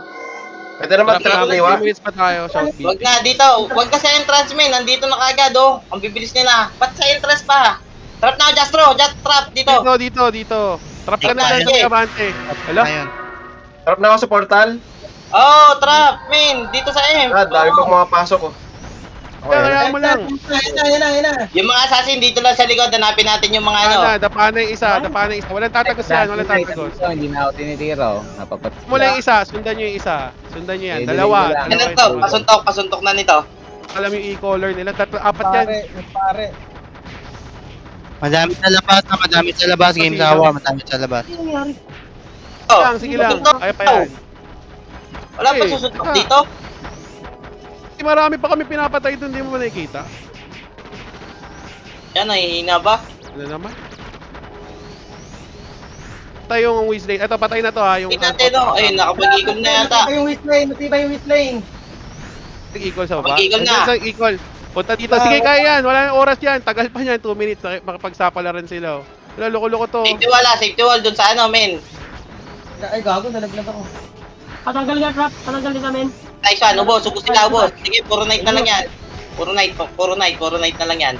[SPEAKER 7] Pwede na mag-trap,
[SPEAKER 1] Trap,
[SPEAKER 7] Niwa.
[SPEAKER 1] 3 minutes pa tayo, shout
[SPEAKER 3] Wag na dito. Wag ka sa entrance, men. Nandito na kagad, oh. Ang bibilis nila. Ba't sa entrance pa? Trap na, Jastro. Just trap dito.
[SPEAKER 1] Dito. Trap ka na
[SPEAKER 3] Sige.
[SPEAKER 1] dyan sa may abante. Hello?
[SPEAKER 5] Ayun.
[SPEAKER 7] Trap na ako sa portal.
[SPEAKER 3] Oh, trap, men. Dito sa M.
[SPEAKER 7] Ah, dami pang mga pasok, oh. Okay,
[SPEAKER 1] Kaya mo lang.
[SPEAKER 4] Yan na.
[SPEAKER 3] Yung mga assassin dito lang sa likod. Hanapin natin yung mga ano.
[SPEAKER 1] Dapa na yung isa. Walang tatagos yan, walang tatagos.
[SPEAKER 10] Dito, hindi na ako tinitiro. Napapat.
[SPEAKER 1] Mo lang yung isa, sundan nyo yung isa. Sundan nyo yan.
[SPEAKER 10] Eh,
[SPEAKER 1] Dalawa.
[SPEAKER 10] dinig mo lang.
[SPEAKER 3] Ano
[SPEAKER 1] Dalawa
[SPEAKER 3] to?
[SPEAKER 1] yung
[SPEAKER 3] Pasuntok na nito.
[SPEAKER 1] alam yung e-collar nila. Apat yan.
[SPEAKER 8] Pare.
[SPEAKER 5] Madami sa labas. Game sawa, madami sa labas.
[SPEAKER 2] Ano nangyari?
[SPEAKER 3] Oh,
[SPEAKER 1] Sige lang.
[SPEAKER 3] pasuntok.
[SPEAKER 1] Kaya pa yan.
[SPEAKER 3] Wala pa
[SPEAKER 1] Eh,
[SPEAKER 3] susuntok
[SPEAKER 1] teka.
[SPEAKER 3] dito.
[SPEAKER 1] Marami pa kami pinapatay doon, di mo ba nakikita?
[SPEAKER 3] Yan, nahihina ba?
[SPEAKER 1] Ano naman? Patay yung Weasley. Ito, patay na to ha. Yung
[SPEAKER 3] Tingnan natin, no? Ayun, nakapag-eagle na yata.
[SPEAKER 4] Matibay yung Whistling.
[SPEAKER 1] equal sa baba.
[SPEAKER 3] Mag-eagle na.
[SPEAKER 1] Sa equal. Punta dito. Sige, kaya yan. Wala nang oras yan. Tagal pa yan. 2 minutes. Makapagsapalaran sila. Wala, loko-loko to.
[SPEAKER 3] Safety wall dun sa ano, men.
[SPEAKER 4] Ay, gago, nalaglag ako.
[SPEAKER 2] Patanggal nga, trap. Patanggal din namin.
[SPEAKER 3] Nice one, ubos. Ubos sila, ubos. Sige, puro night na lang yan. Puro night na lang yan.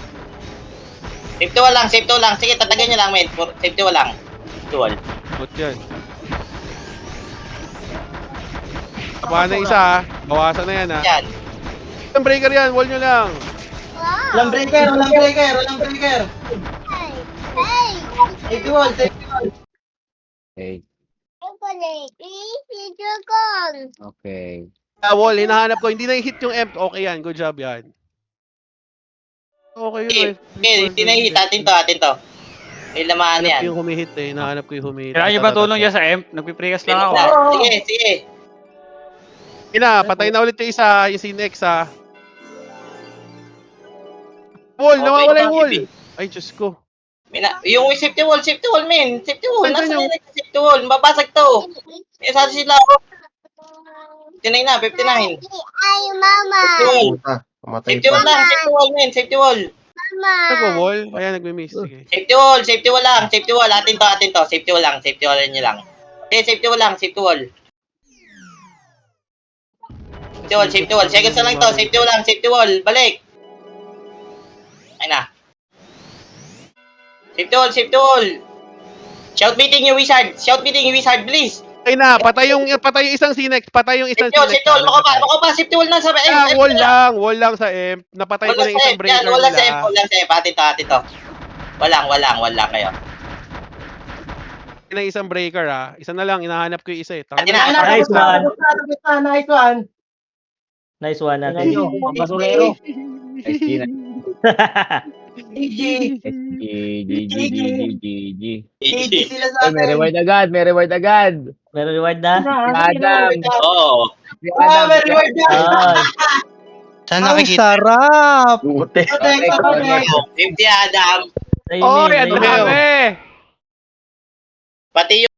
[SPEAKER 3] Safety wall lang. Sige, tatagan nyo lang, men. Safety wall lang. Safety wall.
[SPEAKER 1] Good yan. Taba na isa ha. Bawasan na yan ha.
[SPEAKER 3] Yan.
[SPEAKER 1] Ang breaker yan. Wall nyo lang.
[SPEAKER 4] Walang breaker. Safety wall.
[SPEAKER 10] Okay. Okay.
[SPEAKER 1] Wall. Hinahanap ko. Hindi na hit yung M. Okay yan. Good job yan. Okay yun.
[SPEAKER 3] Hindi na hit. Atin to. May lamaan
[SPEAKER 1] Hinahanap
[SPEAKER 3] yan.
[SPEAKER 1] ko yung humihit eh. Hinahanap ko yung humihit.
[SPEAKER 6] Kailangan nyo ba tulong dyan sa M? Nagpiprekas lang ako.
[SPEAKER 3] Sige.
[SPEAKER 1] Patay na ulit yung isa. Yung si Nex ha. Wall. Nawawala yung wall. Ay, Diyos ko.
[SPEAKER 3] Yung safety wall, men. Safety wall.
[SPEAKER 1] Saan
[SPEAKER 3] Nasaan
[SPEAKER 1] yung-
[SPEAKER 3] yung safety wall? Mabasag to. Sa sila. 59 na, 59.
[SPEAKER 7] Puta. Mamatay
[SPEAKER 3] Safety wall
[SPEAKER 7] pa.
[SPEAKER 3] lang. Safety wall, men. Safety wall.
[SPEAKER 1] Nag-wall. Ayan, nagme-miss. Sige.
[SPEAKER 3] Safety wall lang. Safety wall. Atin to. Safety wall lang. Safety wall nyo lang. Safety wall lang. Safety wall. Seconds na lang to. Safety wall. Balik. Ay na. Safety wall. Shout meeting yung wizard, please.
[SPEAKER 1] Ay na, patay yung isang Sinex. Patay yung isang
[SPEAKER 3] Safety wall. Baka pa. Safety wall na sa
[SPEAKER 1] Wall lang sa M. Napatay ko na yung isang breaker
[SPEAKER 3] Wala sa
[SPEAKER 1] nila.
[SPEAKER 3] Atin to. Walang kayo.
[SPEAKER 1] Na isang breaker ha. Isa na lang, hinahanap ko yung isa eh.
[SPEAKER 3] Atin
[SPEAKER 1] Tangina.
[SPEAKER 3] na.
[SPEAKER 2] Nice one.
[SPEAKER 9] Nice one
[SPEAKER 2] Tingnan
[SPEAKER 9] natin.
[SPEAKER 2] nyo, ang basurero.
[SPEAKER 10] SG na.
[SPEAKER 4] GG.
[SPEAKER 10] GG.
[SPEAKER 4] GG sila sa
[SPEAKER 10] Ay, may
[SPEAKER 4] atin.
[SPEAKER 10] reward agad.
[SPEAKER 9] Meron reward na?
[SPEAKER 10] Adam.
[SPEAKER 3] Oo.
[SPEAKER 4] Very good job.
[SPEAKER 9] Ay.
[SPEAKER 5] Saan
[SPEAKER 8] Ang
[SPEAKER 5] nakikita?
[SPEAKER 8] sarap!
[SPEAKER 7] Buti.
[SPEAKER 4] Thanks, thanks.
[SPEAKER 3] 50 Adam.
[SPEAKER 9] Ayun,
[SPEAKER 1] Oy, ang
[SPEAKER 9] ayun.
[SPEAKER 1] dami!
[SPEAKER 3] Pati